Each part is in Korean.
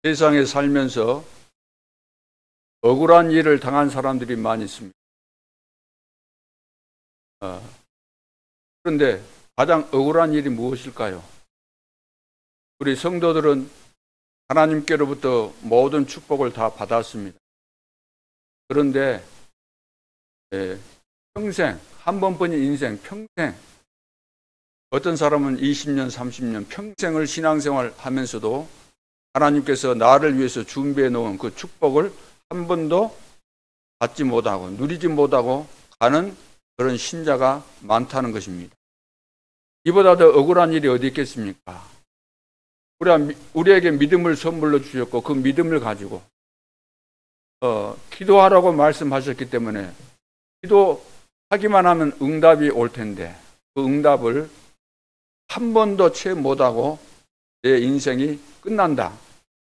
세상에 살면서 억울한 일을 당한 사람들이 많이 있습니다. 그런데 가장 억울한 일이 무엇일까요? 우리 성도들은 하나님께로부터 모든 축복을 다 받았습니다. 그런데 평생, 한 번뿐인 인생, 평생, 어떤 사람은 20년, 30년, 평생을 신앙생활 하면서도 하나님께서 나를 위해서 준비해 놓은 그 축복을 한 번도 받지 못하고 누리지 못하고 가는 그런 신자가 많다는 것입니다. 이보다 더 억울한 일이 어디 있겠습니까? 우리에게 믿음을 선물로 주셨고 그 믿음을 가지고 기도하라고 말씀하셨기 때문에 기도하기만 하면 응답이 올 텐데 그 응답을 한 번도 채 못하고 내 인생이 끝난다.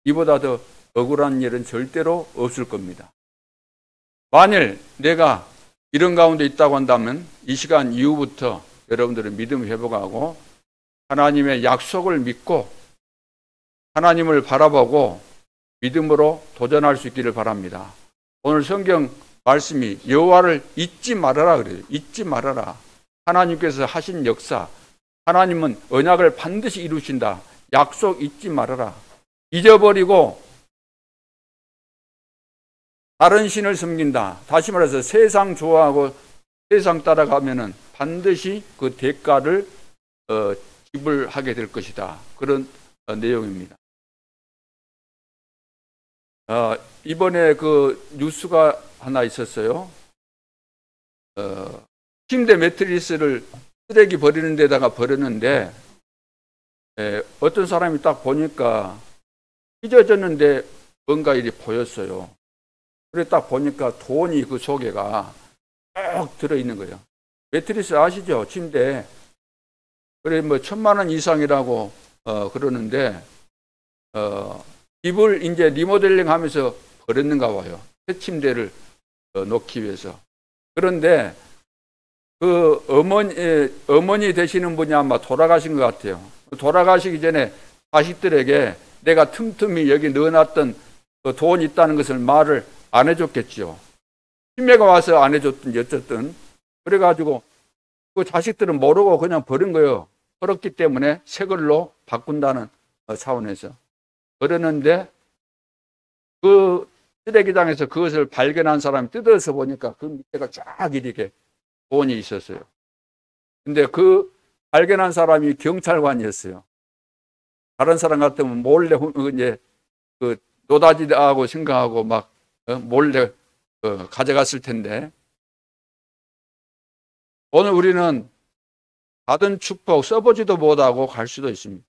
이보다 더 억울한 일은 절대로 없을 겁니다. 만일 내가 이런 가운데 있다고 한다면 이 시간 이후부터 여러분들은 믿음 회복하고 하나님의 약속을 믿고 하나님을 바라보고 믿음으로 도전할 수 있기를 바랍니다. 오늘 성경 말씀이 여호와를 잊지 말아라 그래요. 잊지 말아라. 하나님께서 하신 역사, 하나님은 언약을 반드시 이루신다. 약속 잊지 말아라. 잊어버리고 다른 신을 섬긴다. 다시 말해서 세상 좋아하고 세상 따라가면은 반드시 그 대가를 지불하게 될 것이다. 그런 내용입니다. 이번에 그 뉴스가 하나 있었어요. 침대 매트리스를 쓰레기 버리는 데다가 버렸는데 어떤 사람이 딱 보니까 찢어졌는데 뭔가 일이 보였어요. 그래 딱 보니까 돈이 그 속에가 쭉 들어있는 거예요. 매트리스 아시죠? 침대. 그래 뭐 1,000만 원 이상이라고 그러는데 집을 이제 리모델링 하면서 버렸는가 봐요. 새 침대를 놓기 위해서. 그런데 그 어머니 되시는 분이 아마 돌아가신 것 같아요. 돌아가시기 전에 자식들에게 내가 틈틈이 여기 넣어놨던 그 돈 있다는 것을 말을 안 해줬겠죠. 치매가 와서 안 해줬든 어쨌든. 그래가지고 그 자식들은 모르고 그냥 버린 거예요. 버렸기 때문에 새 걸로 바꾼다는 차원에서. 그러는데 그 쓰레기장에서 그것을 발견한 사람이 뜯어서 보니까 그 밑에가 쫙 이렇게 돈이 있었어요. 근데 그 발견한 사람이 경찰관이었어요. 다른 사람 같으면 몰래 이제 그 노다지하고 생각하고 막 몰래 가져갔을 텐데 오늘 우리는 받은 축복 써보지도 못하고 갈 수도 있습니다.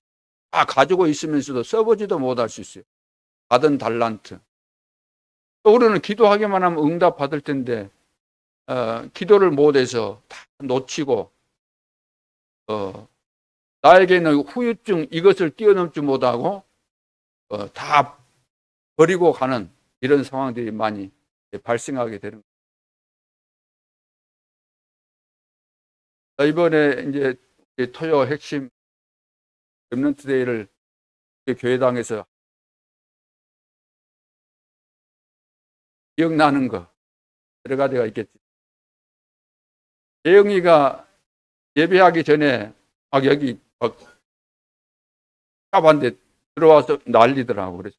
가지고 있으면서도 써보지도 못할 수 있어요. 받은 달란트. 또 우리는 기도하기만 하면 응답 받을 텐데 기도를 못해서 다 놓치고 나에게는 후유증 이것을 뛰어넘지 못하고 다 버리고 가는 이런 상황들이 많이 발생하게 되는 거예요. 이번에 이제 토요 핵심 렘넌트 데이를 교회당에서 기억나는 거 여러 가지가 있겠지. 재영이가 예배하기 전에 여기 cap한데 들어와서 난리더라고. 그래서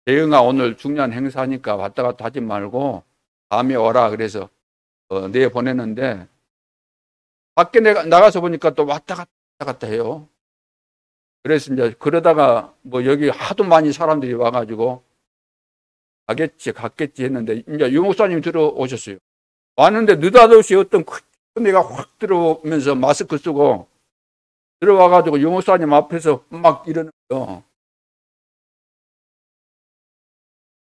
재영아 오늘 중요한 행사니까 왔다 갔다 하지 말고 다음에 오라 그래서 내보내는데 밖에 나가서 보니까 또 왔다 갔다 해요. 그래서 이제 그러다가 뭐 여기 하도 많이 사람들이 와가지고 갔겠지 했는데 이제 유 목사님 들어오셨어요. 왔는데 느닷없이 어떤 큰 애가 확 들어오면서 마스크 쓰고 들어와가지고 유 목사님 앞에서 막 이러는 거예요.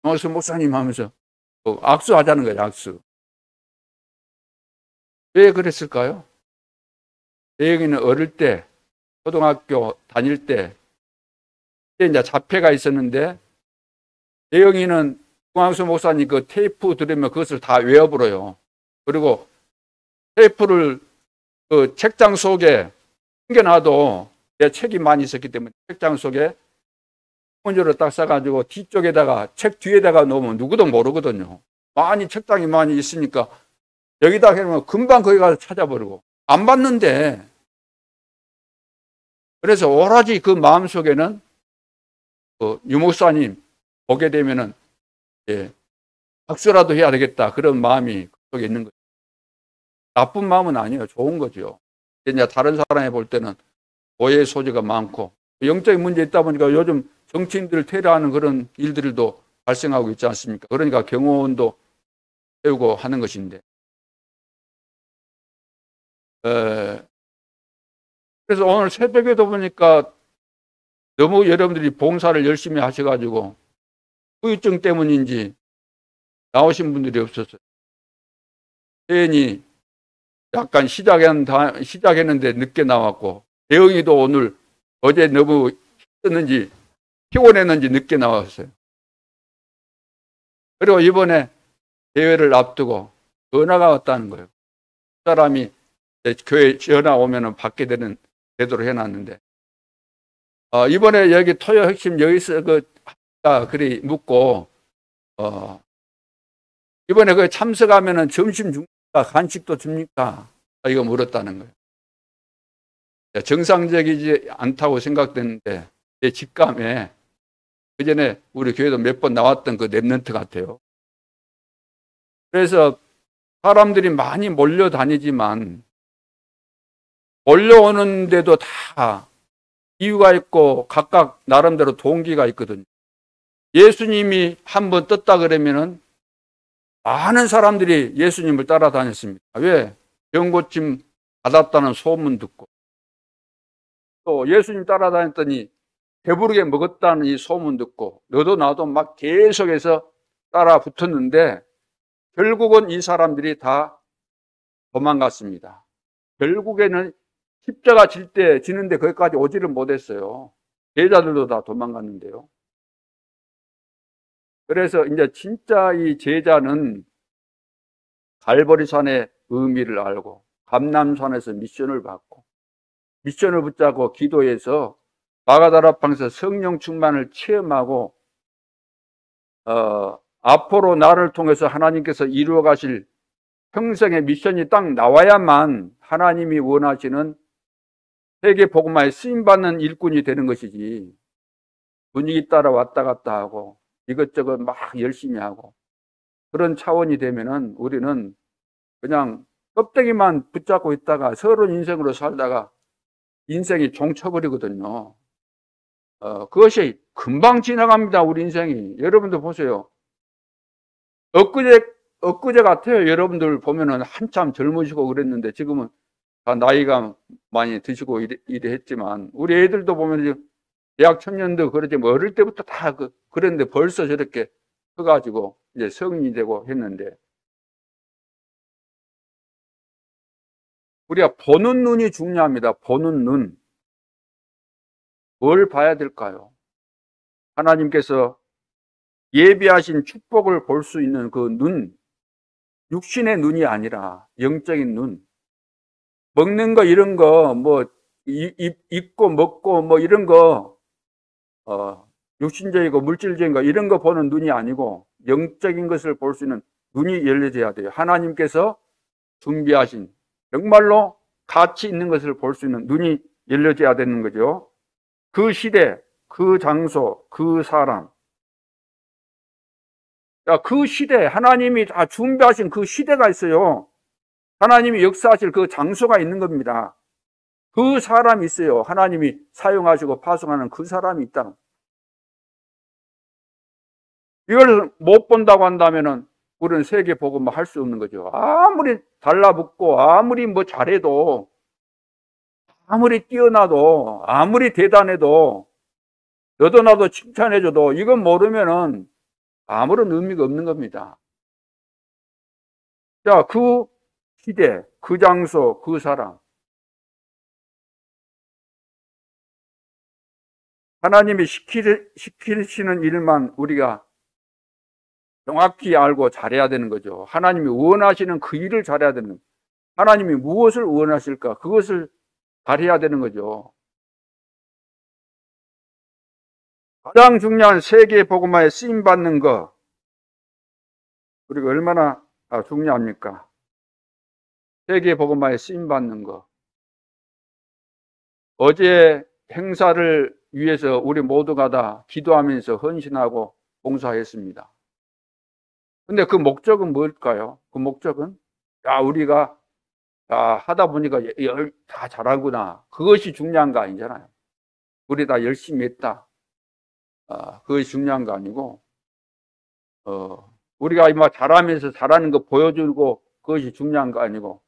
그래서 목사님 하면서 악수하자는 거예요. 악수. 왜 그랬을까요? 재영이는 어릴 때 초등학교 다닐 때 이제 자폐가 있었는데 재영이는 중앙수 목사님 그 테이프 들으면 그것을 다 외워버려요. 그리고 테이프를 그 책장 속에 숨겨놔도 내 책이 많이 있었기 때문에 책장 속에 문제로 딱 싸가지고 뒤쪽에다가 책 뒤에다가 놓으면 누구도 모르거든요. 책장이 많이 있으니까 여기다 해놓으면 금방 거기 가서 찾아버리고 안 봤는데. 그래서 오라지 그 마음속에는 유 목사님 보게 되면은 박수라도 해야 되겠다 그런 마음이 속에 있는 거죠. 나쁜 마음은 아니에요. 좋은 거죠. 이제 다른 사람이 볼 때는 오해의 소지가 많고 영적인 문제 있다 보니까 요즘 정치인들을 테러하는 그런 일들도 발생하고 있지 않습니까? 그러니까 경호원도 세우고 하는 것인데. 그래서 오늘 새벽에도 보니까 너무 여러분들이 봉사를 열심히 하셔가지고 후유증 때문인지 나오신 분들이 없었어요. 회원이 약간 시작했는데 늦게 나왔고, 대영이도 오늘 어제 너무 힘들었는지 피곤했는지 늦게 나왔어요. 그리고 이번에 대회를 앞두고 전화가 왔다는 거예요. 그 사람이 교회 전화 오면은 받게 되도록 해놨는데, 이번에 여기 토요 핵심 여기서 그리 묻고, 이번에 그 참석하면은 점심 줍니까? 간식도 줍니까? 이거 물었다는 거예요. 정상적이지 않다고 생각되는데, 제 직감에 그 전에 우리 교회도 몇 번 나왔던 그 랩런트 같아요. 그래서 사람들이 많이 몰려다니지만, 몰려오는데도 다 이유가 있고 각각 나름대로 동기가 있거든요. 예수님이 한번 떴다 그러면은 많은 사람들이 예수님을 따라다녔습니다. 왜? 병고침 받았다는 소문 듣고, 또 예수님 따라다녔더니 배부르게 먹었다는 이 소문 듣고, 너도 나도 막 계속해서 따라 붙었는데 결국은 이 사람들이 다 도망갔습니다. 결국에는 십자가 지는데 거기까지 오지를 못했어요. 제자들도 다 도망갔는데요. 그래서 이제 진짜 이 제자는 갈보리산의 의미를 알고 감람산에서 미션을 받고 미션을 붙잡고 기도해서 마가다락방에서 성령 충만을 체험하고 앞으로 나를 통해서 하나님께서 이루어 가실 평생의 미션이 딱 나와야만 하나님이 원하시는 세계 복음화에 쓰임받는 일꾼이 되는 것이지, 분위기 따라 왔다 갔다 하고 이것저것 막 열심히 하고 그런 차원이 되면은 우리는 그냥 껍데기만 붙잡고 있다가 서러운 인생으로 살다가 인생이 종쳐버리거든요. 그것이 금방 지나갑니다. 우리 인생이. 여러분들 보세요. 엊그제 같아요. 여러분들 보면은 한참 젊으시고 그랬는데 지금은 다 나이가 많이 드시고 이래 했지만, 우리 애들도 보면 대학 청년도 그러지 뭐 어릴 때부터 다 그랬는데 벌써 저렇게 커가지고 이제 성인이 되고 했는데, 우리가 보는 눈이 중요합니다. 보는 눈. 뭘 봐야 될까요? 하나님께서 예비하신 축복을 볼 수 있는 그 눈, 육신의 눈이 아니라 영적인 눈. 먹는 거 이런 거 뭐 입고 먹고 뭐 이런 거 육신적이고 물질적인 거 이런 거 보는 눈이 아니고 영적인 것을 볼 수 있는 눈이 열려져야 돼요. 하나님께서 준비하신 정말로 가치 있는 것을 볼 수 있는 눈이 열려져야 되는 거죠. 그 시대, 그 장소, 그 사람. 그 시대, 하나님이 다 준비하신 그 시대가 있어요. 하나님이 역사하실 그 장소가 있는 겁니다. 그 사람이 있어요. 하나님이 사용하시고 파송하는 그 사람이 있다. 이걸 못 본다고 한다면은 우리는 세계 복음을 할 수 없는 거죠. 아무리 달라붙고 아무리 뭐 잘해도, 아무리 뛰어나도, 아무리 대단해도, 너도 나도 칭찬해줘도 이건 모르면은 아무런 의미가 없는 겁니다. 자, 그 시대, 그 장소, 그 사람. 하나님이 시키시는 일만 우리가 정확히 알고 잘해야 되는 거죠. 하나님이 원하시는 그 일을 잘해야 되는 거죠. 하나님이 무엇을 원하실까? 그것을 잘해야 되는 거죠. 가장 중요한 세계 복음화에 쓰임 받는 거, 우리가 얼마나 중요합니까? 세계 복음화에 쓰임 받는 거. 어제 행사를 위해서 우리 모두가 다 기도하면서 헌신하고 봉사했습니다. 근데 그 목적은 뭘까요? 그 목적은 우리가 하다 보니까 다 잘하구나. 그것이 중요한 거 아니잖아요. 우리 다 열심히 했다. 그것이 중요한 거 아니고, 우리가 막 잘하면서 잘하는 거 보여주고 그것이 중요한 거 아니고,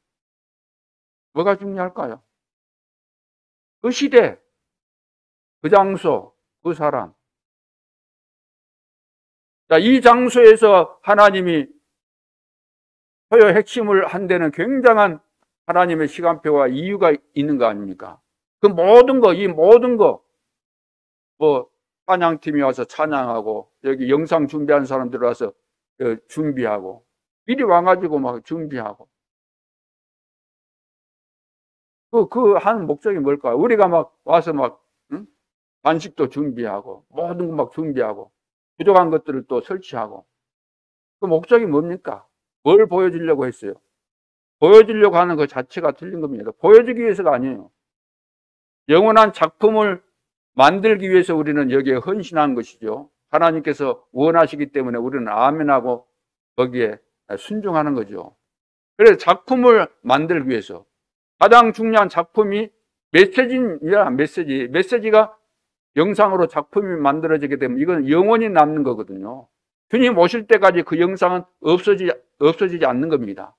뭐가 중요할까요? 그 시대, 그 장소, 그 사람. 이 장소에서 하나님이 소요 핵심을 한 데는 굉장한 하나님의 시간표와 이유가 있는 거 아닙니까? 그 모든 거, 이 모든 거, 찬양팀이 와서 찬양하고, 여기 영상 준비한 사람들 와서 준비하고, 미리 와가지고 막 준비하고. 그 하는 목적이 뭘까요? 우리가 막 와서 간식도 준비하고, 모든 거 막 준비하고, 부족한 것들을 또 설치하고. 그 목적이 뭡니까? 뭘 보여주려고 했어요? 보여주려고 하는 것 자체가 틀린 겁니다. 보여주기 위해서가 아니에요. 영원한 작품을 만들기 위해서 우리는 여기에 헌신한 것이죠. 하나님께서 원하시기 때문에 우리는 아멘하고 거기에 순종하는 거죠. 그래서 작품을 만들기 위해서 가장 중요한 작품이 메시지입니다. 메시지가 영상으로 작품이 만들어지게 되면 이건 영원히 남는 거거든요. 주님 오실 때까지 그 영상은 없어지지 않는 겁니다.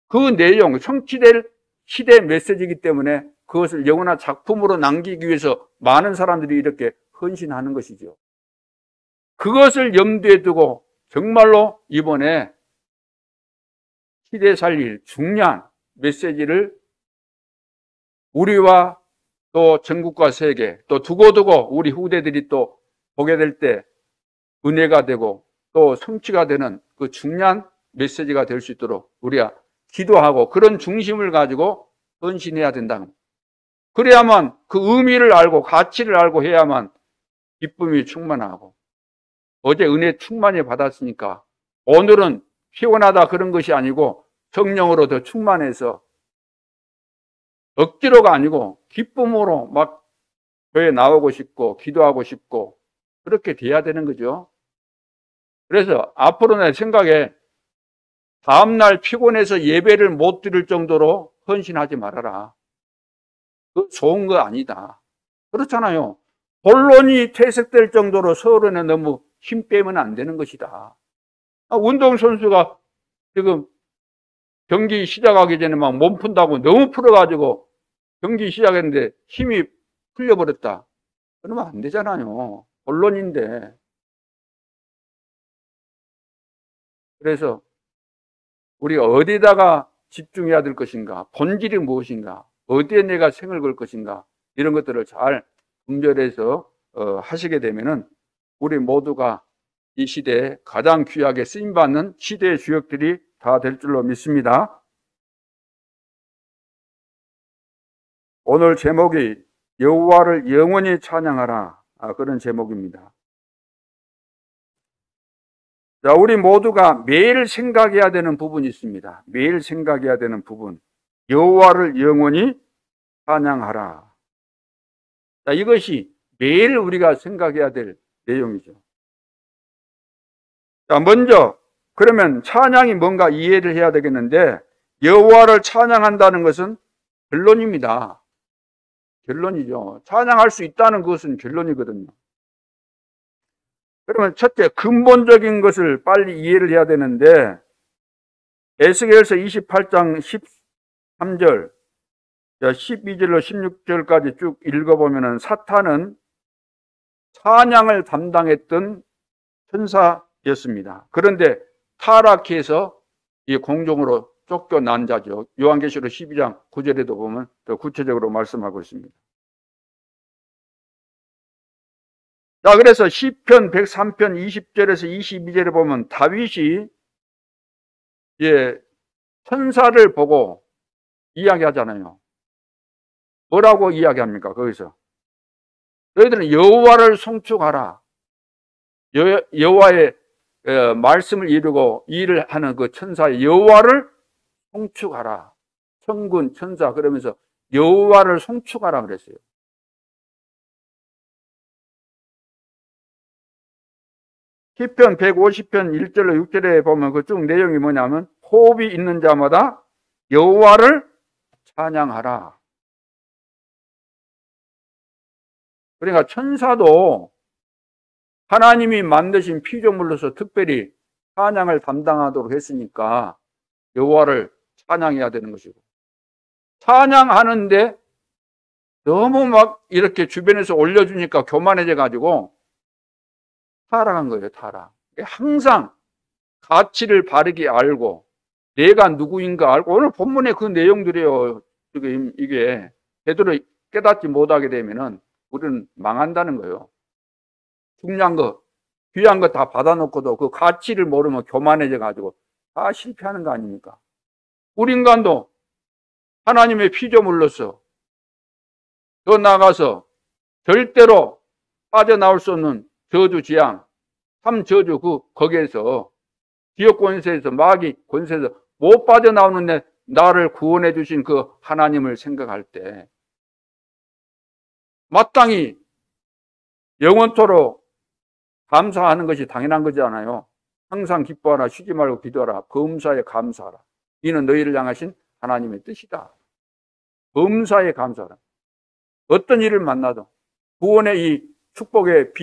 그 내용, 성취될 시대 메시지이기 때문에 그것을 영원한 작품으로 남기기 위해서 많은 사람들이 이렇게 헌신하는 것이죠. 그것을 염두에 두고 정말로 이번에 시대 살릴 중요한 메시지를 우리와 또 전국과 세계, 또 두고두고 우리 후대들이 또 보게 될 때 은혜가 되고 또 성취가 되는 그 중요한 메시지가 될 수 있도록 우리가 기도하고 그런 중심을 가지고 헌신해야 된다. 그래야만 그 의미를 알고 가치를 알고 해야만 기쁨이 충만하고, 어제 은혜 충만히 받았으니까 오늘은 피곤하다 그런 것이 아니고 성령으로 더 충만해서 억지로가 아니고 기쁨으로 막 교회에 나오고 싶고 기도하고 싶고 그렇게 돼야 되는 거죠. 그래서 앞으로 내 생각에 다음날 피곤해서 예배를 못 드릴 정도로 헌신하지 말아라. 그 좋은 거 아니다. 그렇잖아요. 본론이 퇴색될 정도로 서론에 너무 힘 빼면 안 되는 것이다. 운동선수가 지금 경기 시작하기 전에 막 몸 푼다고 너무 풀어가지고 경기 시작했는데 힘이 풀려버렸다. 그러면 안 되잖아요. 본론인데. 그래서 우리가 어디다가 집중해야 될 것인가, 본질이 무엇인가, 어디에 내가 생을 걸 것인가, 이런 것들을 잘 분별해서 하시게 되면은 우리 모두가 이 시대에 가장 귀하게 쓰임받는 시대의 주역들이 다 될 줄로 믿습니다. 오늘 제목이 여호와를 영원히 찬양하라, 그런 제목입니다. 자, 우리 모두가 매일 생각해야 되는 부분이 있습니다. 매일 생각해야 되는 부분. 여호와를 영원히 찬양하라. 자, 이것이 매일 우리가 생각해야 될 내용이죠. 자, 먼저 그러면 찬양이 뭔가 이해를 해야 되겠는데, 여호와를 찬양한다는 것은 결론입니다. 결론이죠. 찬양할 수 있다는 것은 결론이거든요. 그러면 첫째, 근본적인 것을 빨리 이해를 해야 되는데, 에스겔서 28장 13절, 12절로 16절까지 쭉 읽어보면 사탄은 찬양을 담당했던 천사였습니다. 그런데 타락해서 이 공중으로 쫓겨난 자죠. 요한계시록 12장 9절에도 보면 더 구체적으로 말씀하고 있습니다. 자, 그래서 시편 103편 20절에서 22절에 보면 다윗이 천사를 보고 이야기하잖아요. 뭐라고 이야기합니까? 거기서 너희들은 여호와를 송축하라. 여호와의 말씀을 이루고 일을 하는 그 천사 여호와를 송축하라. 천군 천사 그러면서 여호와를 송축하라 그랬어요. 시편 150편 1절로 6절에 보면 그 쭉 내용이 뭐냐면 호흡이 있는 자마다 여호와를 찬양하라. 그러니까 천사도 하나님이 만드신 피조물로서 특별히 찬양을 담당하도록 했으니까 여호와를 찬양해야 되는 것이고, 찬양하는데 너무 막 이렇게 주변에서 올려주니까 교만해져 가지고 타락한 거예요. 타락. 항상 가치를 바르게 알고 내가 누구인가 알고, 오늘 본문의 그 내용들이요, 지금 이게 제대로 깨닫지 못하게 되면은 우리는 망한다는 거예요. 중요한 거, 귀한 거 다 받아놓고도 그 가치를 모르면 교만해져 가지고 다 실패하는 거 아닙니까? 우리 인간도 하나님의 피조물로서 더 나아가서 절대로 빠져나올 수 없는 저주 지향, 삼저주 거기에서 지역 권세에서 마귀 권세에서 못 빠져나오는데 나를 구원해 주신 그 하나님을 생각할 때 마땅히 영원토록 감사하는 것이 당연한 거잖아요. 항상 기뻐하라, 쉬지 말고 기도하라, 범사에 감사하라. 이는 너희를 향하신 하나님의 뜻이다. 범사에 감사하라. 어떤 일을 만나도 구원의 이 축복에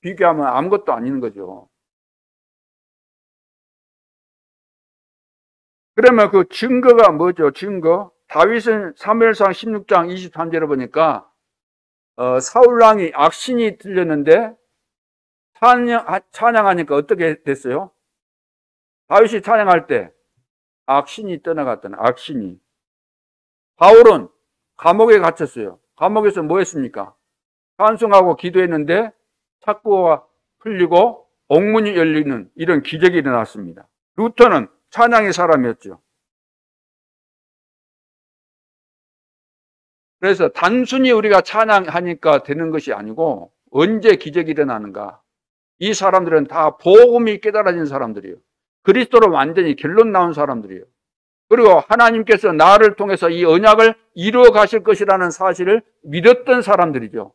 비교하면 아무것도 아닌 거죠. 그러면 그 증거가 뭐죠? 증거. 다윗은 사무엘상 16장 23절에 보니까 사울왕이 악신이 들렸는데 찬양하니까 어떻게 됐어요? 다윗이 찬양할 때 악신이 떠나갔다는, 악신이. 바울은 감옥에 갇혔어요. 감옥에서 뭐 했습니까? 찬송하고 기도했는데 착고가 풀리고 옥문이 열리는 이런 기적이 일어났습니다. 루터는 찬양의 사람이었죠. 그래서 단순히 우리가 찬양하니까 되는 것이 아니고 언제 기적이 일어나는가? 이 사람들은 다 복음이 깨달아진 사람들이에요. 그리스도로 완전히 결론 나온 사람들이에요. 그리고 하나님께서 나를 통해서 이 언약을 이루어 가실 것이라는 사실을 믿었던 사람들이죠.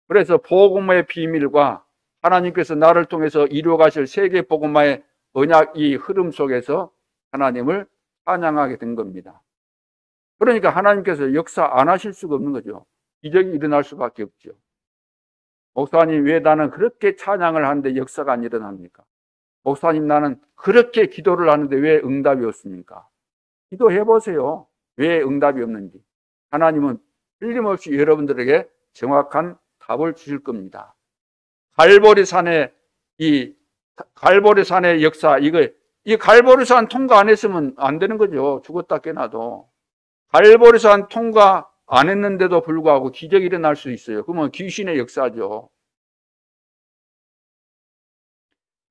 그래서 복음의 비밀과 하나님께서 나를 통해서 이루어 가실 세계 복음화의 언약 이 흐름 속에서 하나님을 찬양하게 된 겁니다. 그러니까 하나님께서 역사 안 하실 수가 없는 거죠. 기적이 일어날 수밖에 없죠. 목사님, 왜 나는 그렇게 찬양을 하는데 역사가 안 일어납니까? 목사님, 나는 그렇게 기도를 하는데 왜 응답이 없습니까? 기도해 보세요. 왜 응답이 없는지. 하나님은 틀림없이 여러분들에게 정확한 답을 주실 겁니다. 갈보리산의 역사, 이 갈보리산 통과 안 했으면 안 되는 거죠. 죽었다 깨나도. 갈보리산 통과 안 했는데도 불구하고 기적이 일어날 수 있어요. 그러면 귀신의 역사죠.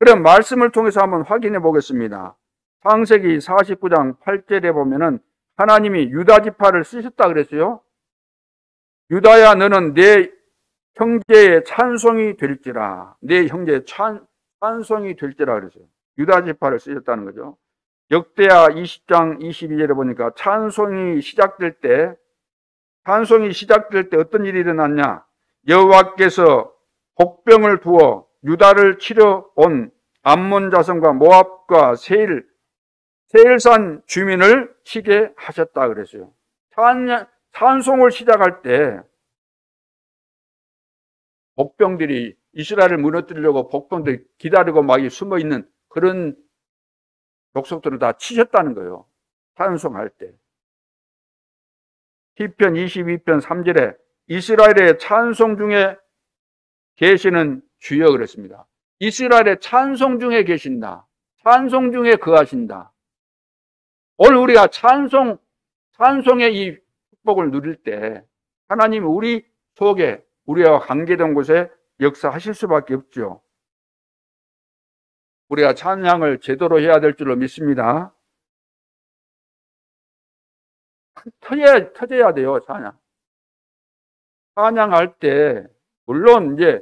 그럼 말씀을 통해서 한번 확인해 보겠습니다. 창세기 49장 8절에 보면은 하나님이 유다 지파를 쓰셨다 그랬어요. 유다야, 너는 내 형제의 찬송이 될지라. 내 형제의 찬송이 될지라 그랬어요. 유다 지파를 쓰셨다는 거죠. 역대하 20장 22절에 보니까 찬송이 시작될 때 어떤 일이 일어났냐? 여호와께서 복병을 두어 유다를 치러 온 암몬 자손과 모압과 세일산 주민을 치게 하셨다 그랬어요. 찬송을 시작할 때 복병들이 이스라엘을 무너뜨리려고 복병들이 기다리고 막 숨어 있는 그런 족속들을 다 치셨다는 거예요. 찬송할 때. 시편 22편 3절에 이스라엘의 찬송 중에 계시는 주여 그랬습니다. 이스라엘의 찬송 중에 계신다. 찬송 중에 거하신다. 오늘 우리가 찬송의 이 축복을 누릴 때 하나님이 우리 속에 우리와 관계된 곳에 역사하실 수밖에 없죠. 우리가 찬양을 제대로 해야 될 줄로 믿습니다. 터져야 돼요, 찬양. 찬양할 때, 물론 이제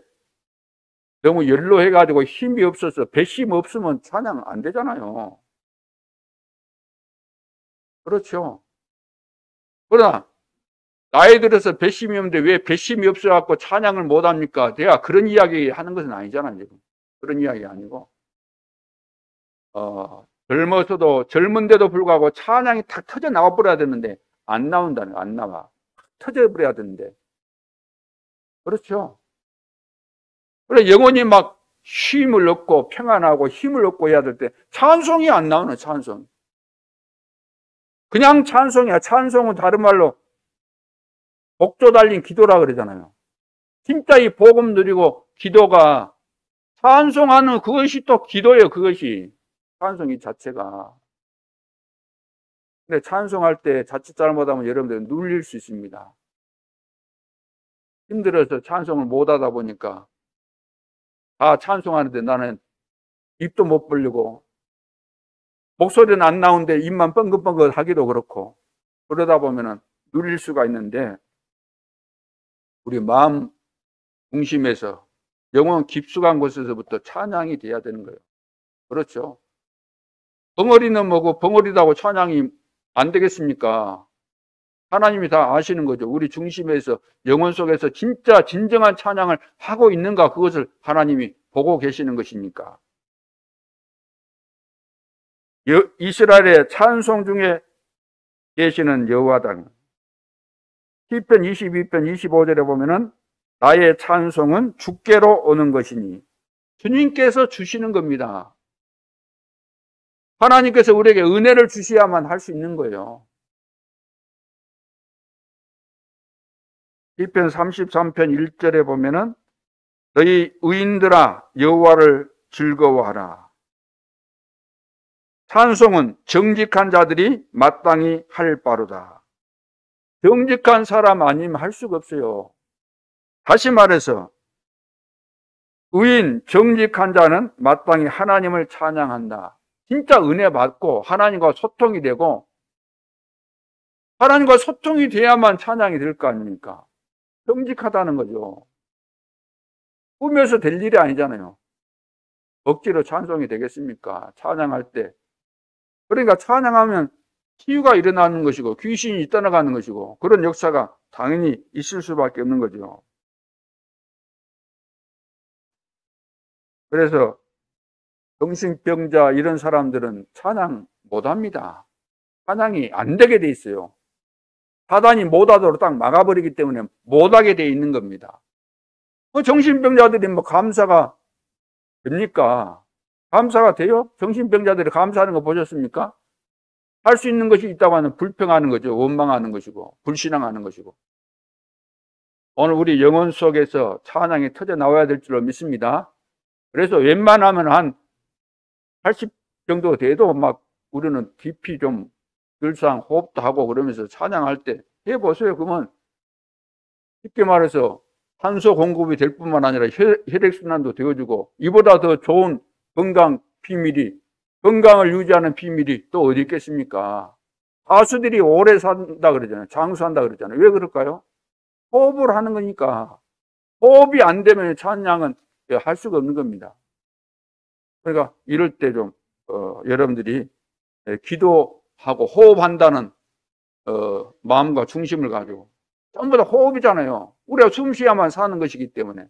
너무 연로해가지고 힘이 없어서 배심 없으면 찬양 안 되잖아요. 그렇죠. 그러나 나이 들어서 배심이 없는데 왜 배심이 없어갖고 찬양을 못합니까? 내가 그런 이야기 하는 것은 아니잖아요. 지금. 그런 이야기 아니고 젊어서도 젊은데도 불구하고 찬양이 탁 터져 나와버려야 되는데 안 나온다는 거, 안 나와. 터져버려야 되는데. 그렇죠. 그래 영혼이 막 쉼을 얻고 평안하고 힘을 얻고 해야 될 때 찬송이 안 나오는 찬송. 그냥 찬송이야. 찬송은 다른 말로 목조 달린 기도라 그러잖아요. 진짜 이 복음 누리고 기도가 찬송하는 그것이 또 기도예요. 그것이 찬송이 자체가. 근데 찬송할 때 자칫 잘못하면 여러분들 눌릴 수 있습니다. 힘들어서 찬송을 못하다 보니까 다 찬송하는데 나는 입도 못 벌리고 목소리는 안 나오는데 입만 뻥긋뻥긋 하기도 그렇고 그러다 보면은 눌릴 수가 있는데 우리 마음 중심에서 영혼 깊숙한 곳에서부터 찬양이 돼야 되는 거예요. 그렇죠. 벙어리는 뭐고 벙어리다고 찬양이 안 되겠습니까? 하나님이 다 아시는 거죠. 우리 중심에서 영혼 속에서 진짜 진정한 찬양을 하고 있는가 그것을 하나님이 보고 계시는 것이니까. 이스라엘의 찬송 중에 계시는 여호와당. 시편 22편 25절에 보면은 나의 찬송은 주께로 오는 것이니 주님께서 주시는 겁니다. 하나님께서 우리에게 은혜를 주셔야만 할 수 있는 거예요. 시편 33편 1절에 보면은 너희 의인들아 여호와를 즐거워하라. 찬송은 정직한 자들이 마땅히 할 바로다. 정직한 사람 아니면 할 수가 없어요. 다시 말해서 의인 정직한 자는 마땅히 하나님을 찬양한다. 진짜 은혜 받고 하나님과 소통이 되고 하나님과 소통이 돼야만 찬양이 될 거 아닙니까? 정직하다는 거죠. 꾸며서 될 일이 아니잖아요. 억지로 찬송이 되겠습니까? 찬양할 때. 그러니까 찬양하면 치유가 일어나는 것이고 귀신이 떠나가는 것이고 그런 역사가 당연히 있을 수밖에 없는 거죠. 그래서 정신병자 이런 사람들은 찬양 못합니다. 찬양이 안 되게 돼 있어요. 사단이 못하도록 딱 막아버리기 때문에 못하게 돼 있는 겁니다. 그 정신병자들이 뭐 감사가 됩니까? 감사가 돼요? 정신병자들이 감사하는 거 보셨습니까? 할 수 있는 것이 있다고 하면 불평하는 거죠. 원망하는 것이고 불신앙하는 것이고. 오늘 우리 영혼 속에서 찬양이 터져 나와야 될 줄로 믿습니다. 그래서 웬만하면 한 80 정도 돼도 막 우리는 깊이 좀 늘상 호흡도 하고 그러면서 찬양할 때 해보세요. 그러면 쉽게 말해서 산소 공급이 될 뿐만 아니라 혈액순환도 되어주고 이보다 더 좋은 건강을 유지하는 비밀이 또 어디 있겠습니까? 가수들이 오래 산다 그러잖아요. 장수한다 그러잖아요. 왜 그럴까요? 호흡을 하는 거니까. 호흡이 안 되면 찬양은 할 수가 없는 겁니다. 그러니까 이럴 때 좀 여러분들이 기도하고 호흡한다는 마음과 중심을 가지고 전부 다 호흡이잖아요. 우리가 숨 쉬어야만 사는 것이기 때문에.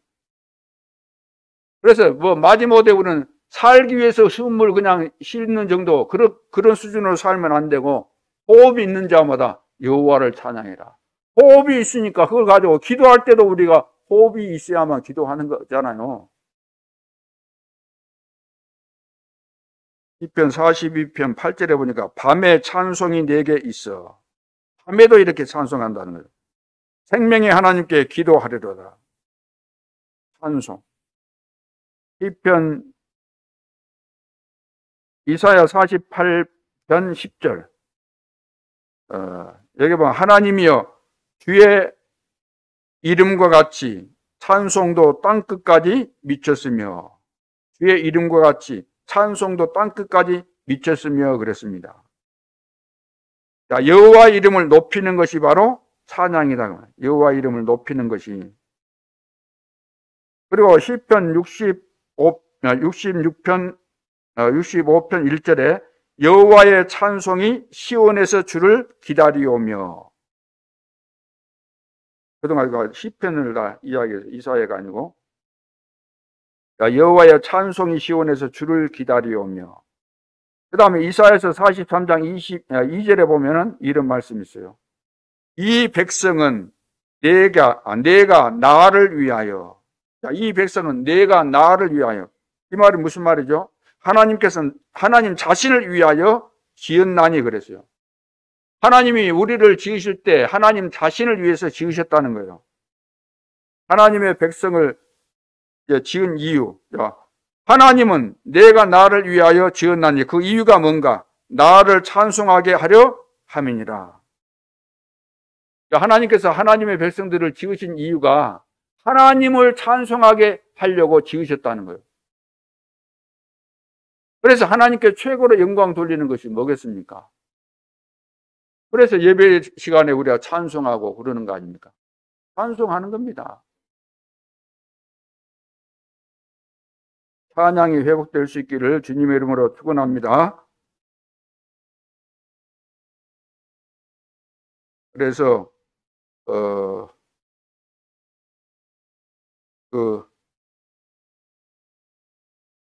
그래서 뭐 마지못해 우리는 살기 위해서 숨을 그냥 쉬는 정도 그런 수준으로 살면 안 되고 호흡이 있는 자마다 여호와를 찬양해라. 호흡이 있으니까 그걸 가지고 기도할 때도 우리가 호흡이 있어야만 기도하는 거잖아요. 시편 42편 8절에 보니까 밤에 찬송이 내게 있어. 밤에도 이렇게 찬송한다는 거예요. 생명의 하나님께 기도하리로다. 찬송. 시편 이사야 48편 10절. 여기 보면 하나님이여 주의 이름과 같이 찬송도 땅끝까지 미쳤으며 주의 이름과 같이 찬송도 땅끝까지 미쳤으며 그랬습니다. 자, 여호와 이름을 높이는 것이 바로 찬양이다. 여호와 이름을 높이는 것이 그리고 시편 66편 65편 1절에 여호와의 찬송이 시온에서 주를 기다리오며. 그동안 이거 시편을 다 이야기해서 이사야가 아니고, 여호와의 찬송이 시온에서 주를 기다리오며. 그 다음에 이사야서 43장 22절에 보면은 이런 말씀이 있어요. 이 백성은 내가 나를 위하여. 이 백성은 내가 나를 위하여. 이 말이 무슨 말이죠? 하나님께서는 하나님 자신을 위하여 지었나니 그랬어요. 하나님이 우리를 지으실 때 하나님 자신을 위해서 지으셨다는 거예요. 하나님의 백성을 지은 이유. 하나님은 내가 나를 위하여 지었나니 그 이유가 뭔가? 나를 찬송하게 하려 함이니라. 하나님께서 하나님의 백성들을 지으신 이유가 하나님을 찬송하게 하려고 지으셨다는 거예요. 그래서 하나님께 최고로 영광 돌리는 것이 뭐겠습니까? 그래서 예배 시간에 우리가 찬송하고 그러는 거 아닙니까? 찬송하는 겁니다. 찬양이 회복될 수 있기를 주님의 이름으로 축원합니다. 그래서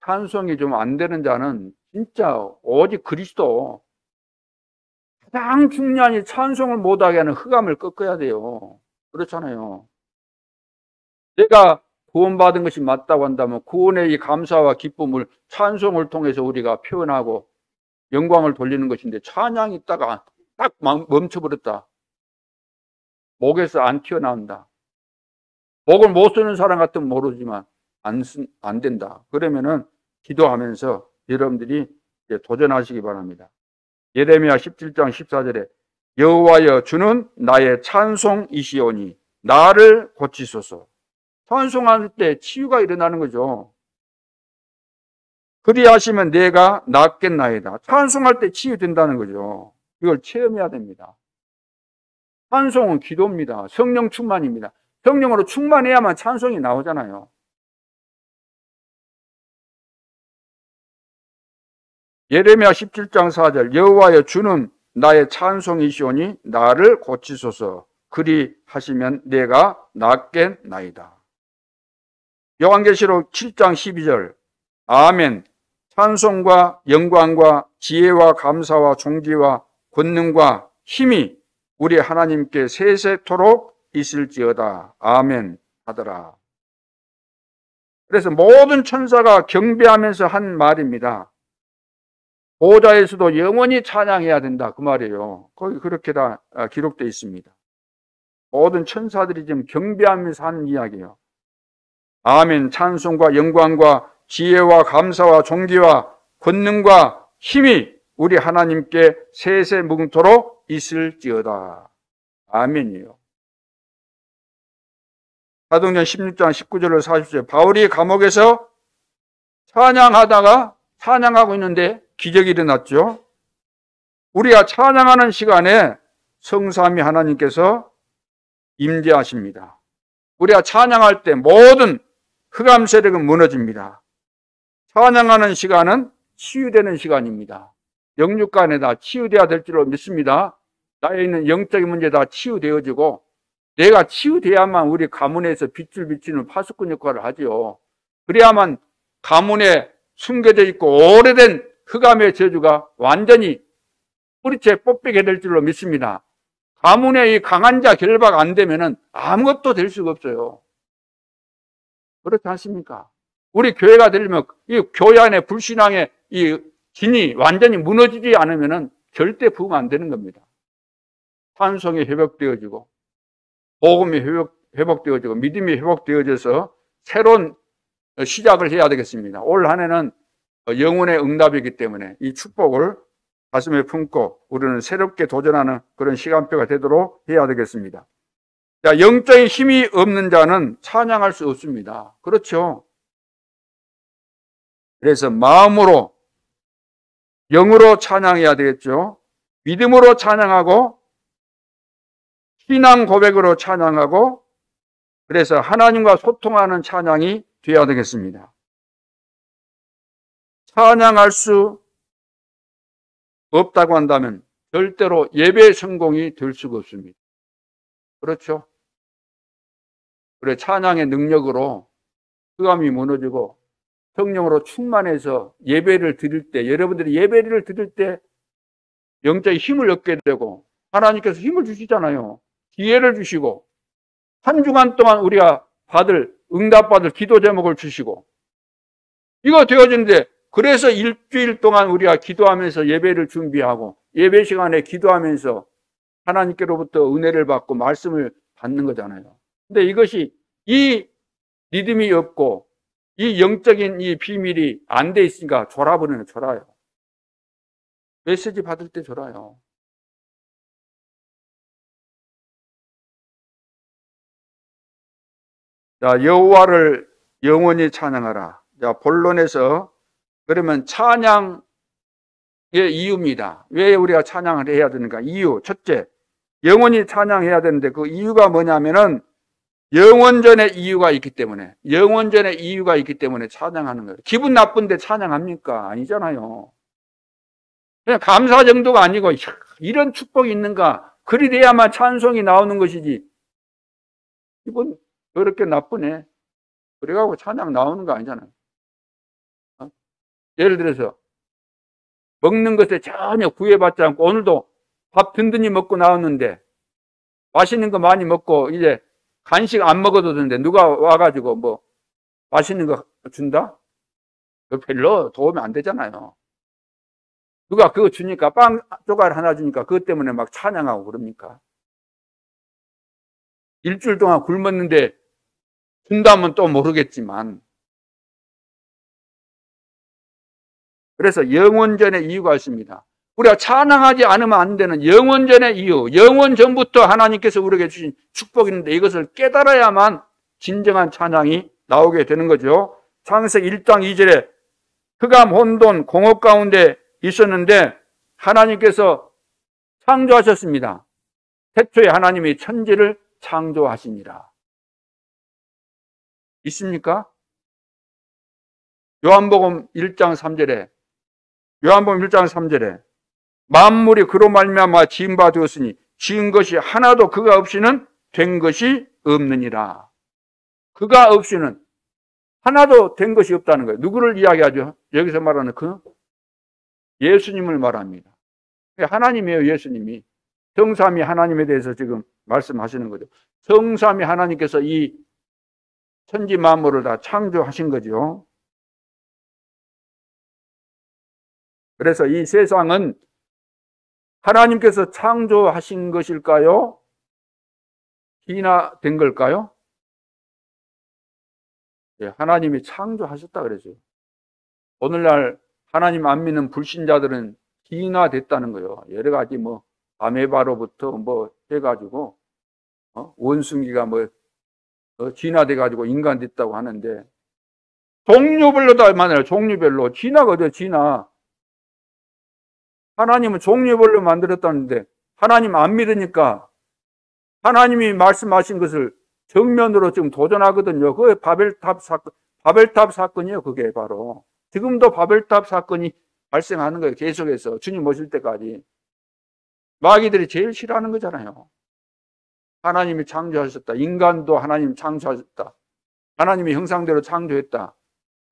찬송이 좀 안 되는 자는 진짜 오직 그리스도, 가장 중요한 이 찬송을 못하게 하는 흑암을 꺾어야 돼요. 그렇잖아요. 내가 구원받은 것이 맞다고 한다면 구원의 이 감사와 기쁨을 찬송을 통해서 우리가 표현하고 영광을 돌리는 것인데, 찬양이 있다가 딱 멈춰버렸다. 목에서 안 튀어나온다. 목을 못 쓰는 사람 같으면 모르지만 안 된다. 그러면은 기도하면서 여러분들이 도전하시기 바랍니다. 예레미야 17장 14절에 여호와여 주는 나의 찬송이시오니 나를 고치소서. 찬송할 때 치유가 일어나는 거죠. 그리하시면 내가 낫겠나이다. 찬송할 때 치유된다는 거죠. 이걸 체험해야 됩니다. 찬송은 기도입니다. 성령 충만입니다. 성령으로 충만해야만 찬송이 나오잖아요. 예레미야 17장 4절 여호와여 주는 나의 찬송이시오니 나를 고치소서. 그리하시면 내가 낫겠나이다. 요한계시록 7장 12절 아멘. 찬송과 영광과 지혜와 감사와 존귀와 권능과 힘이 우리 하나님께 세세토록 있을지어다. 아멘 하더라. 그래서 모든 천사가 경배하면서 한 말입니다. 보좌에서도 영원히 찬양해야 된다. 그 말이에요. 거기 그렇게 다 기록되어 있습니다. 모든 천사들이 지금 경배하면서 하는 이야기예요. 아멘. 찬송과 영광과 지혜와 감사와 존귀와 권능과 힘이 우리 하나님께 세세무궁토록 있을지어다. 아멘이에요. 사도행전 16장 19절로 40절 바울이 감옥에서 찬양하고 있는데 기적이 일어났죠. 우리가 찬양하는 시간에 성삼위 하나님께서 임재하십니다. 우리가 찬양할 때 모든 흑암 세력은 무너집니다. 찬양하는 시간은 치유되는 시간입니다. 영육간에 다 치유되어야 될 줄로 믿습니다. 나에 있는 영적인 문제 다 치유되어지고 내가 치유돼야만 우리 가문에서 빛을 비치는 파수꾼 역할을 하죠. 그래야만 가문에 숨겨져 있고 오래된 흑암의 저주가 완전히 뿌리채 뽑히게 될 줄로 믿습니다. 가문의 이 강한 자 결박 안 되면은 아무것도 될 수가 없어요. 그렇지 않습니까? 우리 교회가 되려면 이 교회 안에 불신앙의 이 진이 완전히 무너지지 않으면은 절대 부흥 안 되는 겁니다. 찬송이 회복되어지고 복음이 회복되어지고 믿음이 회복되어져서 새로운 시작을 해야 되겠습니다. 올 한 해는 영혼의 응답이기 때문에 이 축복을 가슴에 품고 우리는 새롭게 도전하는 그런 시간표가 되도록 해야 되겠습니다. 자, 영적인 힘이 없는 자는 찬양할 수 없습니다. 그렇죠? 그래서 마음으로 영으로 찬양해야 되겠죠. 믿음으로 찬양하고 신앙 고백으로 찬양하고 그래서 하나님과 소통하는 찬양이 되어야 되겠습니다. 찬양할 수 없다고 한다면 절대로 예배 성공이 될 수가 없습니다. 그렇죠? 그래, 찬양의 능력으로 흑암이 무너지고 성령으로 충만해서 예배를 드릴 때, 여러분들이 예배를 드릴 때 영적인 힘을 얻게 되고 하나님께서 힘을 주시잖아요. 기회를 주시고 한 주간 동안 우리가 응답받을 기도 제목을 주시고 이거 되어지는데, 그래서 일주일 동안 우리가 기도하면서 예배를 준비하고 예배 시간에 기도하면서 하나님께로부터 은혜를 받고 말씀을 받는 거잖아요. 근데 이것이 이 리듬이 없고 이 영적인 이 비밀이 안 돼 있으니까 졸아요. 메시지 받을 때 졸아요. 자, 여호와를 영원히 찬양하라. 자, 본론에서 그러면 찬양의 이유입니다. 왜 우리가 찬양을 해야 되는가? 이유. 첫째, 영원히 찬양해야 되는데 그 이유가 뭐냐면은 영원전의 이유가 있기 때문에, 영원전의 이유가 있기 때문에 찬양하는 거예요. 기분 나쁜데 찬양합니까? 아니잖아요. 그냥 감사 정도가 아니고 이런 축복이 있는가? 그리 돼야만 찬송이 나오는 것이지. 기분 그렇게 나쁘네. 그래가지고 찬양 나오는 거 아니잖아요. 예를 들어서 먹는 것에 전혀 구애받지 않고 오늘도 밥 든든히 먹고 나왔는데 맛있는 거 많이 먹고 이제 간식 안 먹어도 되는데 누가 와가지고 뭐 맛있는 거 준다? 별로 도움이 안 되잖아요. 누가 그거 주니까 빵 조각 하나 주니까 그것 때문에 막 찬양하고 그럽니까? 일주일 동안 굶었는데 준다면 또 모르겠지만, 그래서 영원전의 이유가 있습니다. 우리가 찬양하지 않으면 안 되는 영원전의 이유, 영원전부터 하나님께서 우리에게 주신 축복이 있는데 이것을 깨달아야만 진정한 찬양이 나오게 되는 거죠. 창세기 1장 2절에 흑암, 혼돈, 공허 가운데 있었는데 하나님께서 창조하셨습니다. 태초에 하나님이 천지를 창조하시니라. 있습니까? 요한복음 1장 3절에 만물이 그로 말미암아 지은 바 되었으니 지은 것이 하나도 그가 없이는 된 것이 없느니라. 그가 없이는 하나도 된 것이 없다는 거예요. 누구를 이야기하죠? 여기서 말하는 그 예수님을 말합니다. 하나님이에요. 예수님이. 성삼위 하나님에 대해서 지금 말씀하시는 거죠. 성삼위 하나님께서 이 천지 만물을 다 창조하신 거죠. 그래서 이 세상은 하나님께서 창조하신 것일까요? 기인화된 걸까요? 예, 하나님이 창조하셨다 그랬어요. 오늘날 하나님 안 믿는 불신자들은 기인화됐다는 거예요. 여러 가지 뭐 아메바로부터 뭐 해가지고 원숭이가 뭐 진화돼 가지고 인간 됐다고 하는데 종류별로 다 만들어요. 종류별로. 진화가 어디야? 진화. 하나님은 종류별로 만들었다는데 하나님 안 믿으니까 하나님이 말씀하신 것을 정면으로 지금 도전하거든요. 그게 바벨탑 사건이에요. 그게 바로 지금도 바벨탑 사건이 발생하는 거예요. 계속해서 주님 오실 때까지. 마귀들이 제일 싫어하는 거잖아요. 하나님이 창조하셨다. 인간도 하나님 창조하셨다. 하나님이 형상대로 창조했다.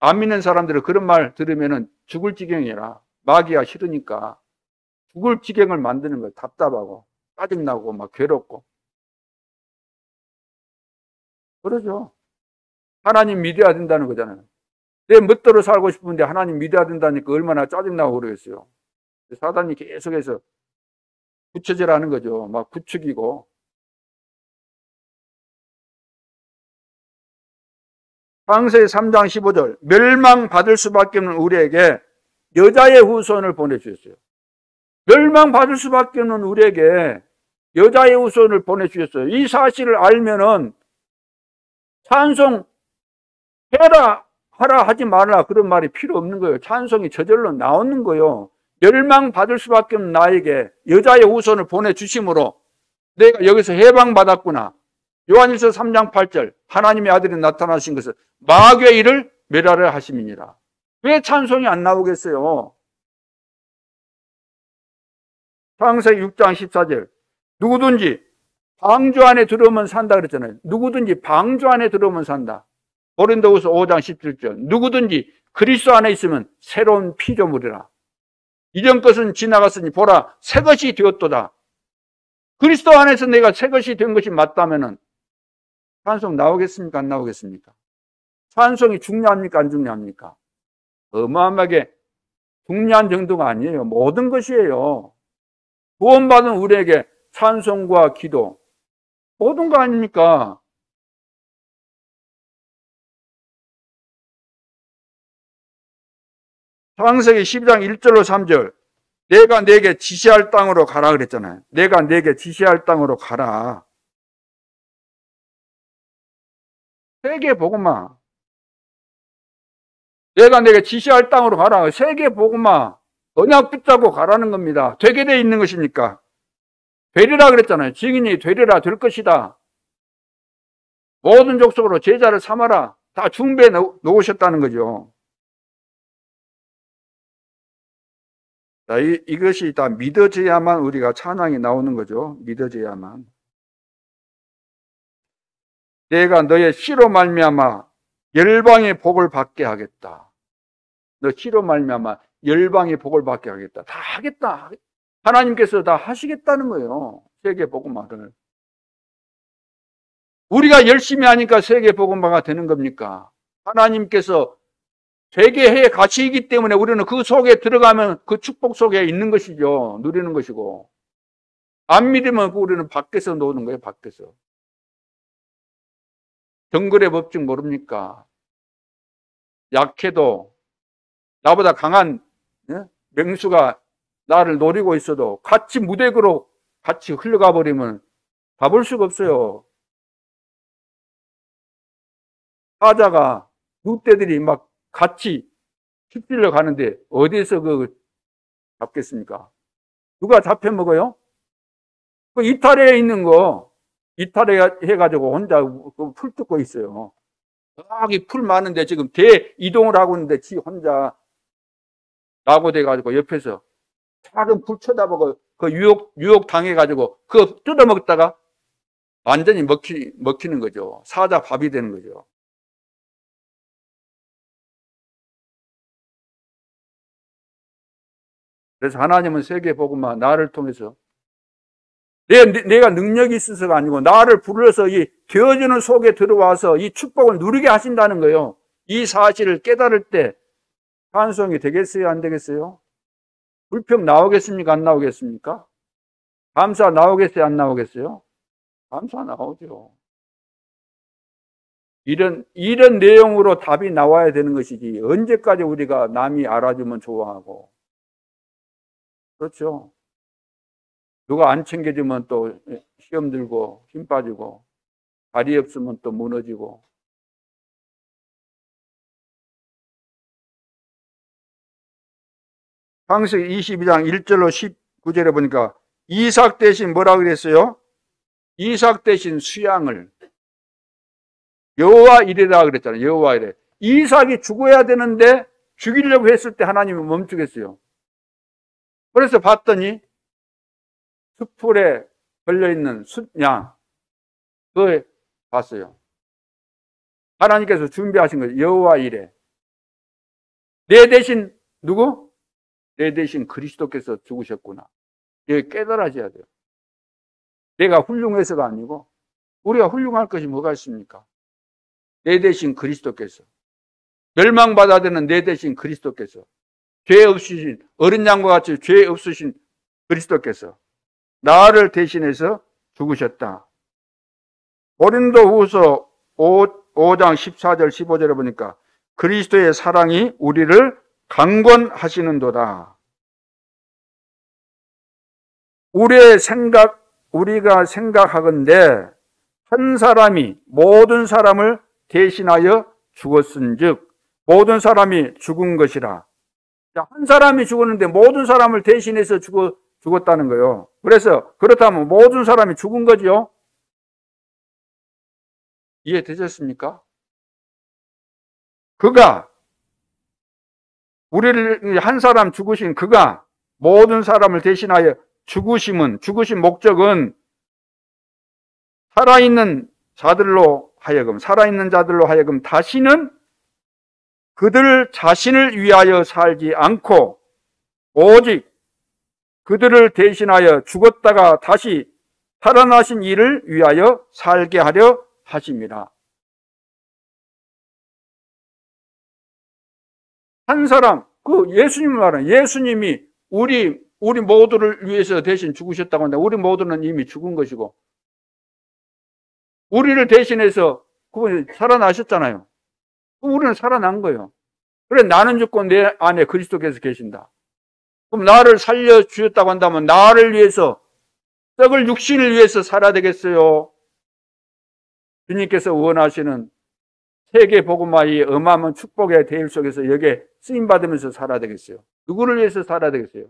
안 믿는 사람들은 그런 말 들으면 죽을 지경이라. 마귀가 싫으니까 죽을 지경을 만드는 거예요. 답답하고 짜증나고 막 괴롭고. 그러죠. 하나님 믿어야 된다는 거잖아요. 내 멋대로 살고 싶은데 하나님 믿어야 된다니까 얼마나 짜증나고 그러겠어요. 사단이 계속해서 부처질하는 거죠. 막 부추기고. 창세기 3장 15절 멸망받을 수밖에 없는 우리에게 여자의 후손을 보내주셨어요. 멸망받을 수밖에 없는 우리에게 여자의 후손을 보내주셨어요. 이 사실을 알면은 찬송해라 하라 하지 말라 그런 말이 필요 없는 거예요. 찬송이 저절로 나오는 거예요. 멸망받을 수밖에 없는 나에게 여자의 후손을 보내주심으로 내가 여기서 해방받았구나. 요한일서 3장 8절 하나님의 아들이 나타나신 것은 마귀의 일을 멸하려 하심이니라. 왜 찬송이 안 나오겠어요? 창세기 6장 14절 누구든지 방주 안에 들어오면 산다 그랬잖아요. 누구든지 방주 안에 들어오면 산다. 고린도후서 5장 17절 누구든지 그리스도 안에 있으면 새로운 피조물이라. 이전 것은 지나갔으니 보라 새 것이 되었도다. 그리스도 안에서 내가 새 것이 된 것이 맞다면은 찬송 나오겠습니까? 안 나오겠습니까? 찬송이 중요합니까? 안 중요합니까? 어마어마하게 중요한 정도가 아니에요. 모든 것이에요. 구원받은 우리에게 찬송과 기도 모든 거 아닙니까? 창세기 12장 1절로 3절 내가 내게 지시할 땅으로 가라 그랬잖아요. 내가 내게 지시할 땅으로 가라. 세계복음화. 내가 내게 지시할 땅으로 가라. 세계복음화. 언약 붙잡고 가라는 겁니다. 되게 돼 있는 것이니까. 되리라 그랬잖아요. 증인이 되리라 될 것이다. 모든 족속으로 제자를 삼아라. 다 준비해 놓으셨다는 거죠. 자, 이것이 다 믿어져야만 우리가 찬양이 나오는 거죠. 믿어져야만. 내가 너의 씨로 말미암아 열방의 복을 받게 하겠다. 너 씨로 말미암아 열방의 복을 받게 하겠다. 다 하겠다. 하나님께서 다 하시겠다는 거예요. 세계 복음화를. 우리가 열심히 하니까 세계 복음화가 되는 겁니까? 하나님께서 되게 해 가시기 때문에 우리는 그 속에 들어가면 그 축복 속에 있는 것이죠. 누리는 것이고. 안 믿으면 우리는 밖에서 노는 거예요. 밖에서. 정글의 법칙 모릅니까? 약해도 나보다 강한 맹수가 나를 노리고 있어도 같이 무대그로 같이 흘러가 버리면 잡을 수가 없어요. 사자가 늑대들이 막 같이 휩쓸려 가는데 어디에서 잡겠습니까? 누가 잡혀 먹어요? 그 이탈해에 있는 거 이탈해가지고 혼자 풀 뜯고 있어요. 저기 풀 많은데 지금 대이동을 하고 있는데 지 혼자 낙오돼가지고 옆에서 작은 풀 쳐다보고 그 유혹 당해가지고 그거 뜯어먹다가 완전히 먹히는 거죠. 사자 밥이 되는 거죠. 그래서 하나님은 세계복음화 나를 통해서 내가 능력이 있어서가 아니고 나를 불러서 이 되어지는 속에 들어와서 이 축복을 누리게 하신다는 거예요. 이 사실을 깨달을 때 찬송이 되겠어요? 안 되겠어요? 불평 나오겠습니까? 안 나오겠습니까? 감사 나오겠어요? 안 나오겠어요? 감사 나오죠. 이런 내용으로 답이 나와야 되는 것이지 언제까지 우리가 남이 알아주면 좋아하고 그렇죠. 누가 안 챙겨주면 또 시험 들고 힘 빠지고 자리 없으면 또 무너지고. 창세기 22장 1절로 19절에 보니까 이삭 대신 뭐라 그랬어요? 이삭 대신 수양을 여호와 이레라 그랬잖아요. 여호와 이레. 이삭이 죽어야 되는데 죽이려고 했을 때 하나님이 멈추겠어요. 그래서 봤더니 숯불에 걸려있는 숫양 그걸 봤어요. 하나님께서 준비하신 거죠. 여호와 이레. 내 대신 누구? 내 대신 그리스도께서 죽으셨구나. 이게 깨달아져야 돼요. 내가 훌륭해서가 아니고 우리가 훌륭할 것이 뭐가 있습니까? 내 대신 그리스도께서 멸망받아야 되는 내 대신 그리스도께서 죄 없으신 어린 양과 같이 죄 없으신 그리스도께서 나를 대신해서 죽으셨다. 고린도후서 5장 14절 15절에 보니까 그리스도의 사랑이 우리를 강권하시는도다. 우리가 생각하건대 한 사람이 모든 사람을 대신하여 죽었은즉 모든 사람이 죽은 것이라. 한 사람이 죽었는데 모든 사람을 대신해서 죽었다는 거예요. 그래서 그렇다면 모든 사람이 죽은 거죠. 이해되셨습니까? 그가, 우리를 한 사람 죽으신 그가 모든 사람을 대신하여 죽으신 목적은 살아있는 자들로 하여금 다시는 그들 자신을 위하여 살지 않고 오직 그들을 대신하여 죽었다가 다시 살아나신 이를 위하여 살게 하려 하심이라. 한 사람, 예수님을 말하는, 예수님이 우리 모두를 위해서 대신 죽으셨다고 하는데 우리 모두는 이미 죽은 것이고 우리를 대신해서 그분이 살아나셨잖아요. 그럼 우리는 살아난 거예요. 그래, 나는 죽고 내 안에 그리스도께서 계신다. 그럼 나를 살려주셨다고 한다면 나를 위해서, 썩을 육신을 위해서 살아야 되겠어요? 주님께서 원하시는 세계 복음화의 어마어마한 축복의 대일 속에서 여기에 쓰임받으면서 살아야 되겠어요? 누구를 위해서 살아야 되겠어요?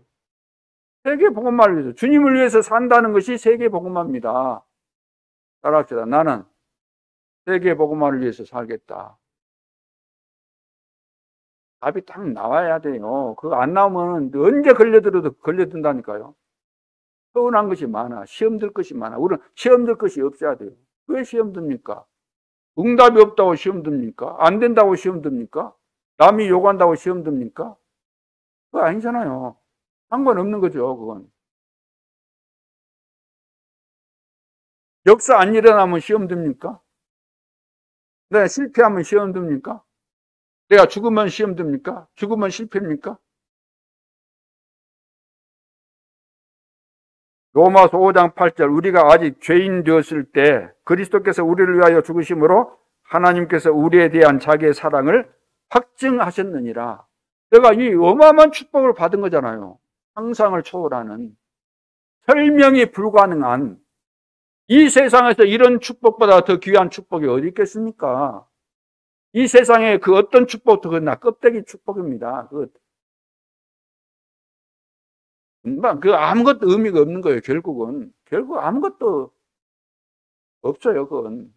세계 복음화를 위해서, 주님을 위해서 산다는 것이 세계 복음화입니다. 따라합시다. 나는 세계 복음화를 위해서 살겠다. 답이 딱 나와야 돼요. 그거 안 나오면 언제 걸려들어도 걸려든다니까요. 서운한 것이 많아. 시험 들 것이 많아. 우리는 시험 들 것이 없어야 돼요. 왜 시험 듭니까? 응답이 없다고 시험 듭니까? 안 된다고 시험 듭니까? 남이 요구한다고 시험 듭니까? 그거 아니잖아요. 상관없는 거죠, 그건. 역사 안 일어나면 시험 듭니까? 내가 실패하면 시험 듭니까? 내가 죽으면 시험 듭니까? 죽으면 실패입니까? 로마서 5장 8절, 우리가 아직 죄인 되었을 때 그리스도께서 우리를 위하여 죽으심으로 하나님께서 우리에 대한 자기의 사랑을 확증하셨느니라. 내가 이 어마어마한 축복을 받은 거잖아요. 상상을 초월하는, 설명이 불가능한, 이 세상에서 이런 축복보다 더 귀한 축복이 어디 있겠습니까? 이 세상에 그 어떤 축복도 그나 껍데기 축복입니다. 그 아무것도 의미가 없는 거예요. 결국 아무것도 없어요. 그건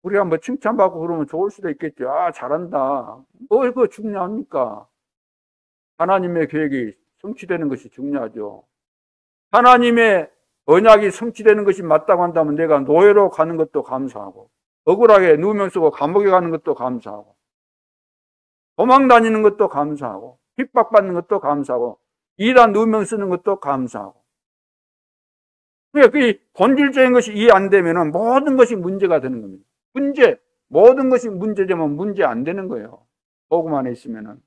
우리가 뭐 칭찬받고 그러면 좋을 수도 있겠죠. 아, 잘한다. 뭐 이거 중요합니까? 하나님의 계획이 성취되는 것이 중요하죠. 하나님의 언약이 성취되는 것이 맞다고 한다면 내가 노예로 가는 것도 감사하고, 억울하게 누명 쓰고 감옥에 가는 것도 감사하고, 도망 다니는 것도 감사하고, 핍박받는 것도 감사하고, 이단 누명 쓰는 것도 감사하고. 그러니까 그 본질적인 것이 이해 안 되면 모든 것이 문제가 되는 겁니다. 모든 것이 문제되면 문제 안 되는 거예요. 복음 안에 있으면은.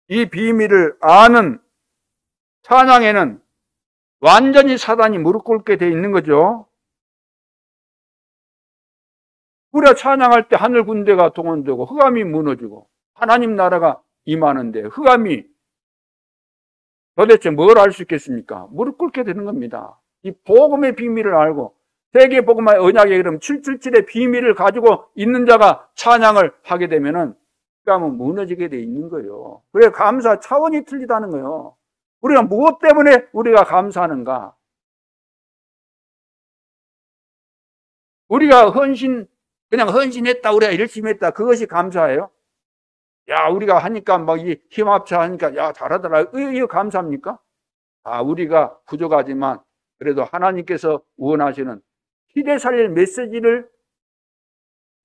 이 비밀을 아는 찬양에는 완전히 사단이 무릎 꿇게 돼 있는 거죠. 우리가 찬양할 때 하늘 군대가 동원되고 흑암이 무너지고 하나님 나라가 임하는데 흑암이 도대체 뭘 알 수 있겠습니까? 무릎 꿇게 되는 겁니다. 이 복음의 비밀을 알고 세계 복음의 언약의 이름 777의 비밀을 가지고 있는 자가 찬양을 하게 되면은 흑암은 무너지게 돼 있는 거예요. 그래 감사 차원이 틀리다는 거예요. 우리가 무엇 때문에 우리가 감사하는가? 우리가 그냥 헌신했다, 우리가 열심히 했다, 그것이 감사예요? 야, 우리가 하니까 막 이 힘합쳐 하니까 야, 잘하더라. 이거 감사합니까? 아, 우리가 부족하지만 그래도 하나님께서 원하시는 시대 살릴 메시지를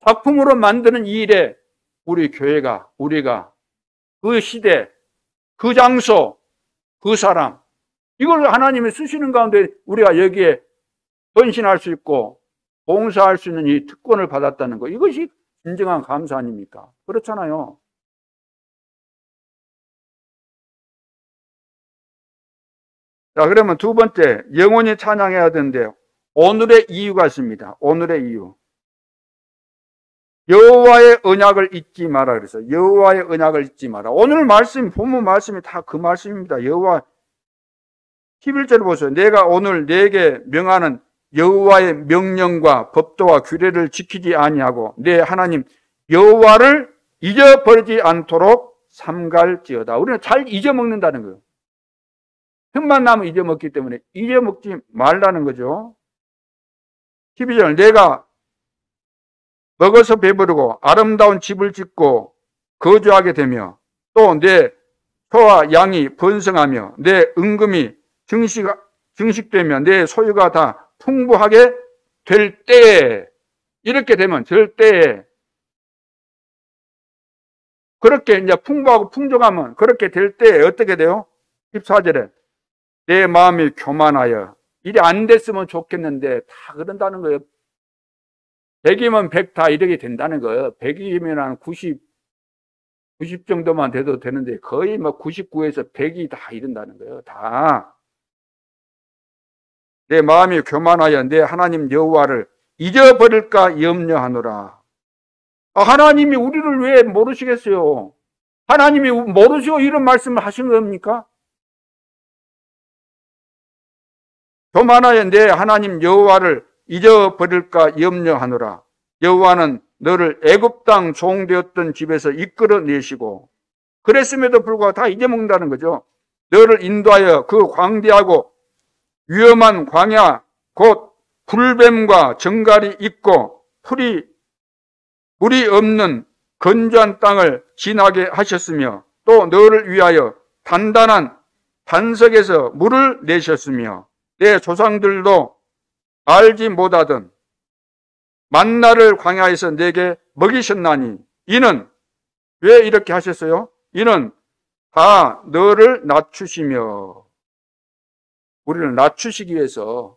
작품으로 만드는 이 일에 우리 교회가, 우리가 그 시대, 그 장소, 그 사람, 이걸 하나님이 쓰시는 가운데 우리가 여기에 헌신할 수 있고 봉사할 수 있는 이 특권을 받았다는 거, 이것이 진정한 감사 아닙니까? 그렇잖아요. 자, 그러면 두 번째, 영원히 찬양해야 되는데요. 오늘의 이유가 있습니다. 오늘의 이유. 여호와의 언약을 잊지 마라 그래서 여호와의 언약을 잊지 마라. 오늘 말씀, 본문 말씀이 다 그 말씀입니다. 여호와 11절 보세요. 내가 오늘 네게 명하는 여호와의 명령과 법도와 규례를 지키지 아니하고 내 하나님 여호와를 잊어버리지 않도록 삼갈지어다. 우리는 잘 잊어먹는다는 거예요. 틈만 나면 잊어먹기 때문에 잊어먹지 말라는 거죠. 12절 내가 먹어서 배부르고 아름다운 집을 짓고 거주하게 되며 또 내 소와 양이 번성하며 내 은금이 증식되며 내 소유가 다 풍부하게 될 때에 이렇게 되면 될 때에 그렇게 이제 풍부하고 풍족하면 그렇게 될 때에 어떻게 돼요? 14절에 내 마음이 교만하여 일이 안 됐으면 좋겠는데 다 그런다는 거예요. 100이면 100 다 이렇게 된다는 거예요. 100이면 한 90 정도만 돼도 되는데 거의 뭐 99에서 100이 다 이른다는 거예요. 다. 내 마음이 교만하여 내 하나님 여호와를 잊어버릴까 염려하노라. 하나님이 우리를 왜 모르시겠어요? 하나님이 모르시고 이런 말씀을 하신 겁니까? 교만하여 내 하나님 여호와를 잊어버릴까 염려하노라. 여호와는 너를 애굽 땅 종되었던 집에서 이끌어내시고 그랬음에도 불구하고 다 잊어먹는다는 거죠. 너를 인도하여 그 광대하고 위험한 광야 곧 불뱀과 정갈이 있고 물이 없는 건조한 땅을 지나게 하셨으며 또 너를 위하여 단단한 반석에서 물을 내셨으며 내 조상들도 알지 못하던 만나를 광야에서 내게 먹이셨나니 이는 왜 이렇게 하셨어요? 이는 다 너를 낮추시며 우리를 낮추시기 위해서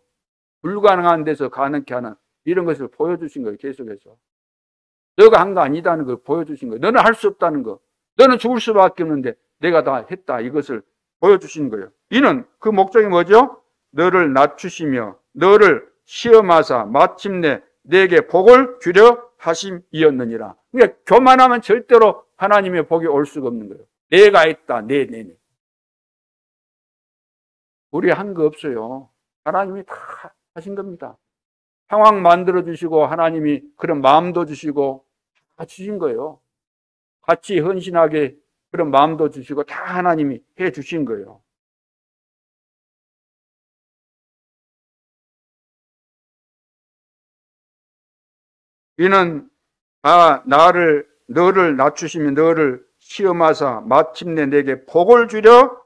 불가능한 데서 가능케 하는 이런 것을 보여주신 거예요. 계속해서 너가 한 거 아니다는 걸 보여주신 거예요. 너는 할 수 없다는 거, 너는 죽을 수밖에 없는데 내가 다 했다, 이것을 보여주신 거예요. 이는 그 목적이 뭐죠? 너를 낮추시며 너를 시험하사 마침내 내게 복을 주려 하심이었느니라. 그러니까 교만하면 절대로 하나님의 복이 올 수가 없는 거예요. 내가 했다, 네. 우리 한 거 없어요. 하나님이 다 하신 겁니다. 상황 만들어 주시고 하나님이 그런 마음도 주시고 다 주신 거예요. 같이 헌신하게 그런 마음도 주시고 다 하나님이 해 주신 거예요. 이는 너를 낮추시며 너를 시험하사 마침내 내게 복을 주려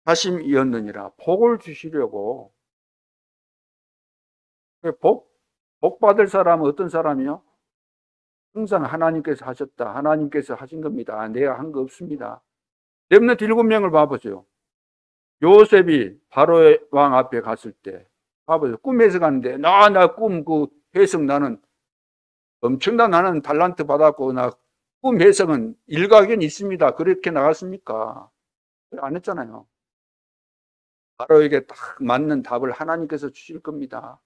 하심이었느니라. 복을 주시려고. 복 받을 사람은 어떤 사람이요? 항상 하나님께서 하셨다, 하나님께서 하신 겁니다, 내가 한 거 없습니다. 렘넌트 7명을 봐보세요. 요셉이 바로의 왕 앞에 갔을 때 봐보세요. 꿈에서 갔는데 나 꿈 그 해석 나는 엄청난 나는 달란트 받았고 나 꿈 해석은 일가견이 있습니다. 그렇게 나갔습니까? 안 했잖아요. 바로에게 딱 맞는 답을 하나님께서 주실 겁니다.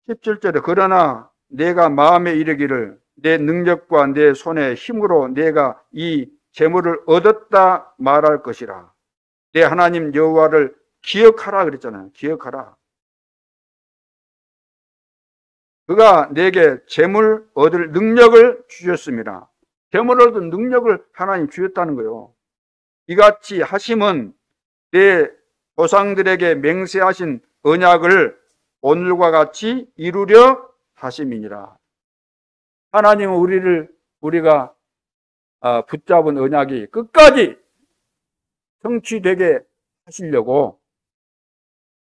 17절에 그러나 내가 마음에 이르기를 내 능력과 내 손의 힘으로 내가 이 재물을 얻었다 말할 것이라. 내 하나님 여호와를 기억하라 그랬잖아요. 기억하라. 그가 내게 재물 얻을 능력을 주셨습니다. 재물 얻을 능력을 하나님 주셨다는 거예요. 이같이 하심은 내 조상들에게 맹세하신 언약을 오늘과 같이 이루려 하심이니라. 하나님은 우리가 붙잡은 언약이 끝까지 성취되게 하시려고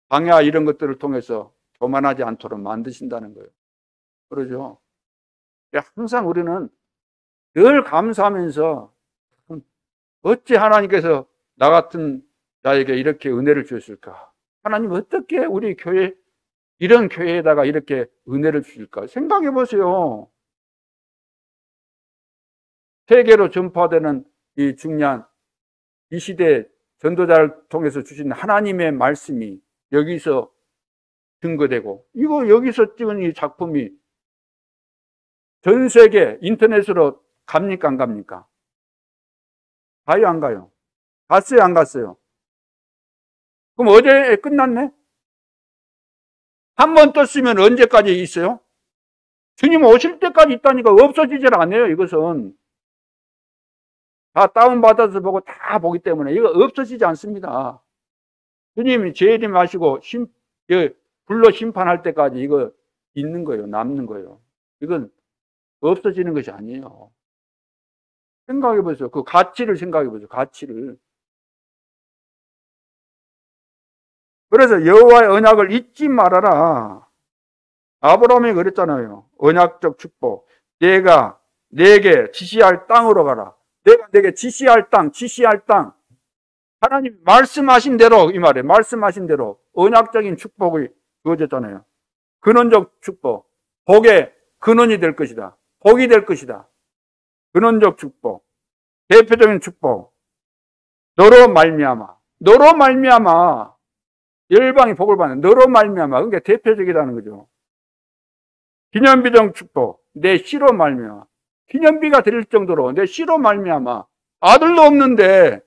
광야 이런 것들을 통해서 교만하지 않도록 만드신다는 거예요. 그러죠. 항상 우리는 늘 감사하면서 어찌 하나님께서 나 같은 자에게 이렇게 은혜를 주셨을까? 하나님 어떻게 우리 교회 이런 교회에다가 이렇게 은혜를 주실까? 생각해 보세요. 세계로 전파되는 이 중요한 이 시대 전도자를 통해서 주신 하나님의 말씀이 여기서 증거되고 이거 여기서 찍은 이 작품이 전 세계 인터넷으로 갑니까 안 갑니까? 가요 안 가요? 갔어요 안 갔어요? 그럼 어제 끝났네? 한 번 떴으면 언제까지 있어요? 주님 오실 때까지 있다니까. 없어지질 않아요. 이것은 다 다운받아서 보고 다 보기 때문에 이거 없어지지 않습니다. 주님이 재림하시고 불로 심판할 때까지 이거 있는 거예요. 남는 거예요. 이건 없어지는 것이 아니에요. 생각해 보세요. 그 가치를 생각해 보세요. 가치를. 그래서 여호와의 언약을 잊지 말아라. 아브라함이 그랬잖아요. 언약적 축복. 내가 내게 지시할 땅으로 가라. 내가 내게 지시할 땅. 하나님 말씀하신 대로, 이 말에 말씀하신 대로 언약적인 축복이 주어졌잖아요. 근원적 축복. 복의 근원이 될 것이다. 복이 될 것이다. 근원적 축복. 대표적인 축복. 너로 말미암아. 열방이 복을 받는 너로 말미암아. 그러니까 대표적이라는 거죠. 기념비적 축복. 내 씨로 말미암아. 기념비가 될 정도로 내 씨로 말미암아. 아들도 없는데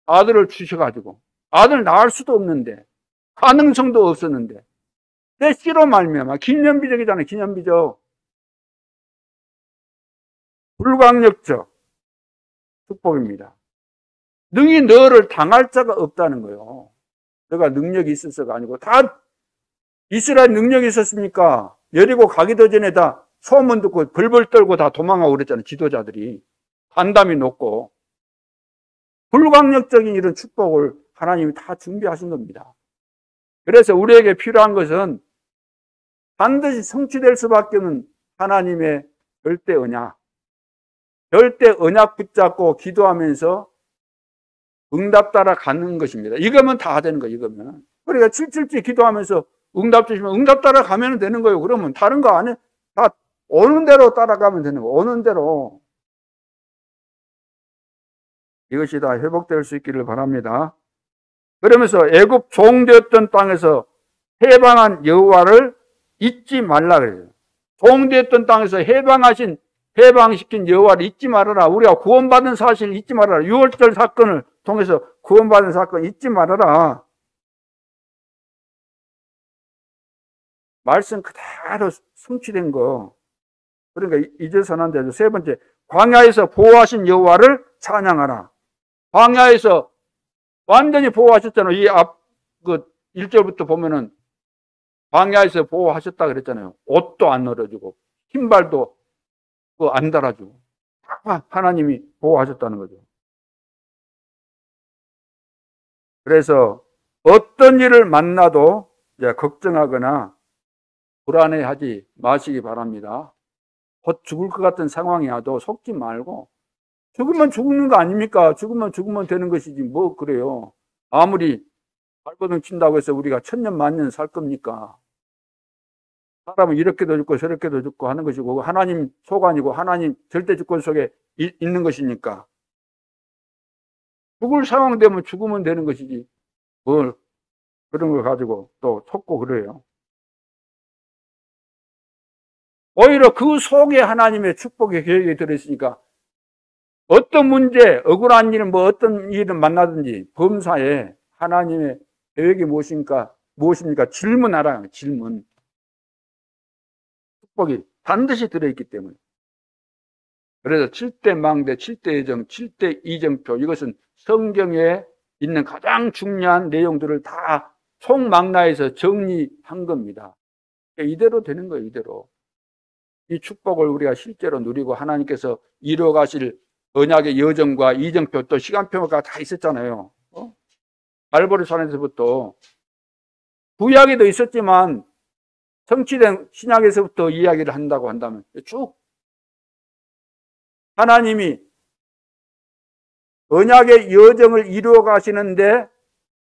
아들을 주셔가지고 아들 낳을 수도 없는데 가능성도 없었는데 내 씨로 말미암아. 기념비적이잖아요. 기념비적. 불강력적 축복입니다. 능히 너를 당할 자가 없다는 거예요. 너가 능력이 있어서가 아니고. 다 이스라엘 능력이 있었습니까? 여리고 가기도 전에 다 소문 듣고 벌벌 떨고 다 도망가고 그랬잖아요. 지도자들이. 간담이 높고. 불강력적인 이런 축복을 하나님이 다 준비하신 겁니다. 그래서 우리에게 필요한 것은 반드시 성취될 수밖에 없는 하나님의 절대 언약. 절대 언약 붙잡고 기도하면서 응답 따라 가는 것입니다. 이거면 다 되는 거예요. 이거면. 그러니까 777 기도하면서 응답 주시면 응답 따라 가면 되는 거예요. 그러면 다른 거 안 해. 다 오는 대로 따라가면 되는 거예요. 오는 대로. 이것이 다 회복될 수 있기를 바랍니다. 그러면서 애굽 종되었던 땅에서 해방한 여호와를 잊지 말라 그래요. 종되었던 땅에서 해방시킨 여호와를 잊지 말아라. 우리가 구원받은 사실을 잊지 말아라. 6월절 사건을 통해서 구원받은 사건 잊지 말아라. 말씀 그대로 성취된 거. 그러니까 잊어서는 안 되죠. 세 번째, 광야에서 보호하신 여호와를 찬양하라. 광야에서 완전히 보호하셨잖아요. 이 앞, 1절부터 보면은 광야에서 보호하셨다 그랬잖아요. 옷도 안 늘어지고, 신발도 안 달아주고. 하나님이 보호하셨다는 거죠. 그래서 어떤 일을 만나도 이제 걱정하거나 불안해하지 마시기 바랍니다. 곧 죽을 것 같은 상황이 와도 속지 말고, 죽으면 죽는 거 아닙니까? 죽으면 되는 것이지 뭐 그래요. 아무리 발버둥 친다고 해서 우리가 천년 만년 살 겁니까? 사람은 이렇게도 죽고 저렇게도 죽고 하는 것이고 하나님 소관이고 하나님 절대 주권 속에 있는 것이니까 죽을 상황 되면 죽으면 되는 것이지 뭘 그런 걸 가지고 또 속고 그래요. 오히려 그 속에 하나님의 축복의 계획이 들어있으니까 어떤 문제, 억울한 일은 어떤 일을 만나든지 범사에 하나님의 계획이 무엇입니까? 질문하라. 질문. 축복이 반드시 들어있기 때문에. 그래서 7대 망대, 7대 예정, 7대 이정표, 이것은 성경에 있는 가장 중요한 내용들을 다 총망라해서 정리한 겁니다. 이대로 되는 거예요. 이대로. 이 축복을 우리가 실제로 누리고 하나님께서 이루어가실 언약의 여정과 이정표 또 시간표가 다 있었잖아요. 말보리 산에서부터 구약에도 있었지만 성취된 신약에서부터 이야기를 한다고 한다면 쭉 하나님이 언약의 여정을 이루어 가시는데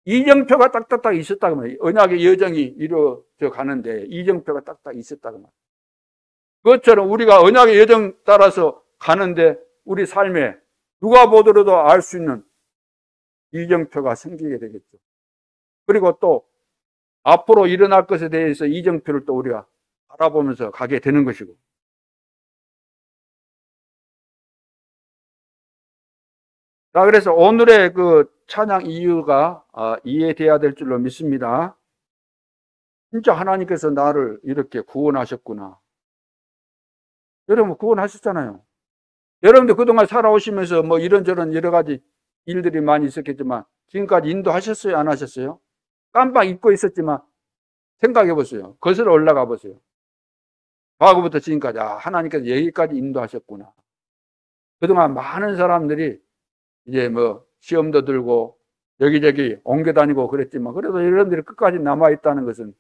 이정표가 딱딱딱 있었다고 말이에요. 언약의 여정이 이루어져 가는데 이정표가 딱딱 있었다고 말이에요. 그것처럼 우리가 언약의 여정 따라서 가는데 우리 삶에 누가 보더라도 알 수 있는 이정표가 생기게 되겠죠. 그리고 또 앞으로 일어날 것에 대해서 이정표를 또 우리가 알아보면서 가게 되는 것이고. 자, 그래서 오늘의 그 찬양 이유가 이해돼야 될 줄로 믿습니다. 진짜 하나님께서 나를 이렇게 구원하셨구나. 여러분 구원하셨잖아요. 여러분들 그동안 살아오시면서 뭐 이런저런 여러 가지 일들이 많이 있었겠지만 지금까지 인도하셨어요? 안 하셨어요? 깜빡 잊고 있었지만 생각해 보세요. 거슬러 올라가 보세요. 과거부터 지금까지 하나님께서 여기까지 인도하셨구나. 그동안 많은 사람들이 이제 뭐 시험도 들고 여기저기 옮겨 다니고 그랬지만 그래도 여러분들이 끝까지 남아있다는 것은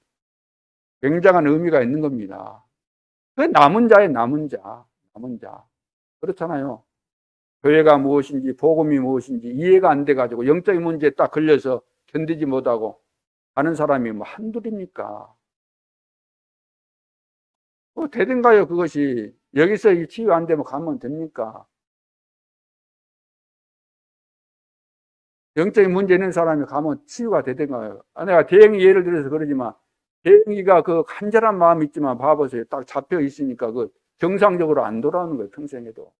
굉장한 의미가 있는 겁니다. 그 남은 자의 남은 자. 그렇잖아요. 교회가 무엇인지 복음이 무엇인지 이해가 안 돼가지고 영적인 문제에 딱 걸려서 견디지 못하고 하는 사람이 뭐 한둘입니까? 되든가요? 그것이 여기서 치유 안 되면 가면 됩니까? 영적인 문제 있는 사람이 가면 치유가 되든가요? 내가 대행이 예를 들어서 그러지만 대행이가 그 간절한 마음이 있지만 봐보세요. 딱 잡혀 있으니까 그 정상적으로 안 돌아오는 거예요. 평생에도.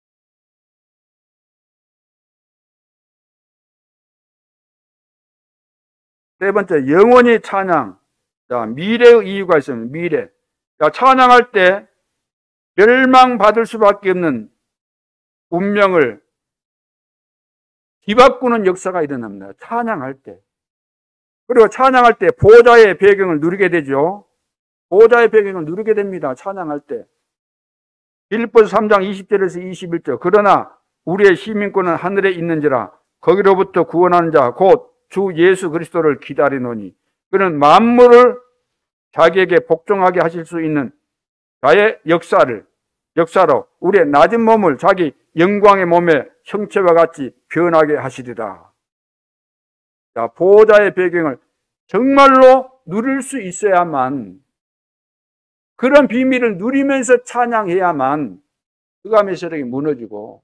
세 번째, 영원히 찬양. 자, 미래의 이유가 있습니다. 미래. 자, 찬양할 때 멸망받을 수밖에 없는 운명을 뒤바꾸는 역사가 일어납니다. 찬양할 때. 그리고 찬양할 때 보좌의 배경을 누리게 되죠. 보좌의 배경을 누리게 됩니다. 찬양할 때. 빌립보서 3장 20절에서 21절. 그러나 우리의 시민권은 하늘에 있는지라 거기로부터 구원하는 자 곧 주 예수 그리스도를 기다리노니 그는 만물을 자기에게 복종하게 하실 수 있는 자의 역사로 우리의 낮은 몸을 자기 영광의 몸의 형체와 같이 변하게 하시리라. 자, 보호자의 배경을 정말로 누릴 수 있어야만, 그런 비밀을 누리면서 찬양해야만 흑암의 세력이 무너지고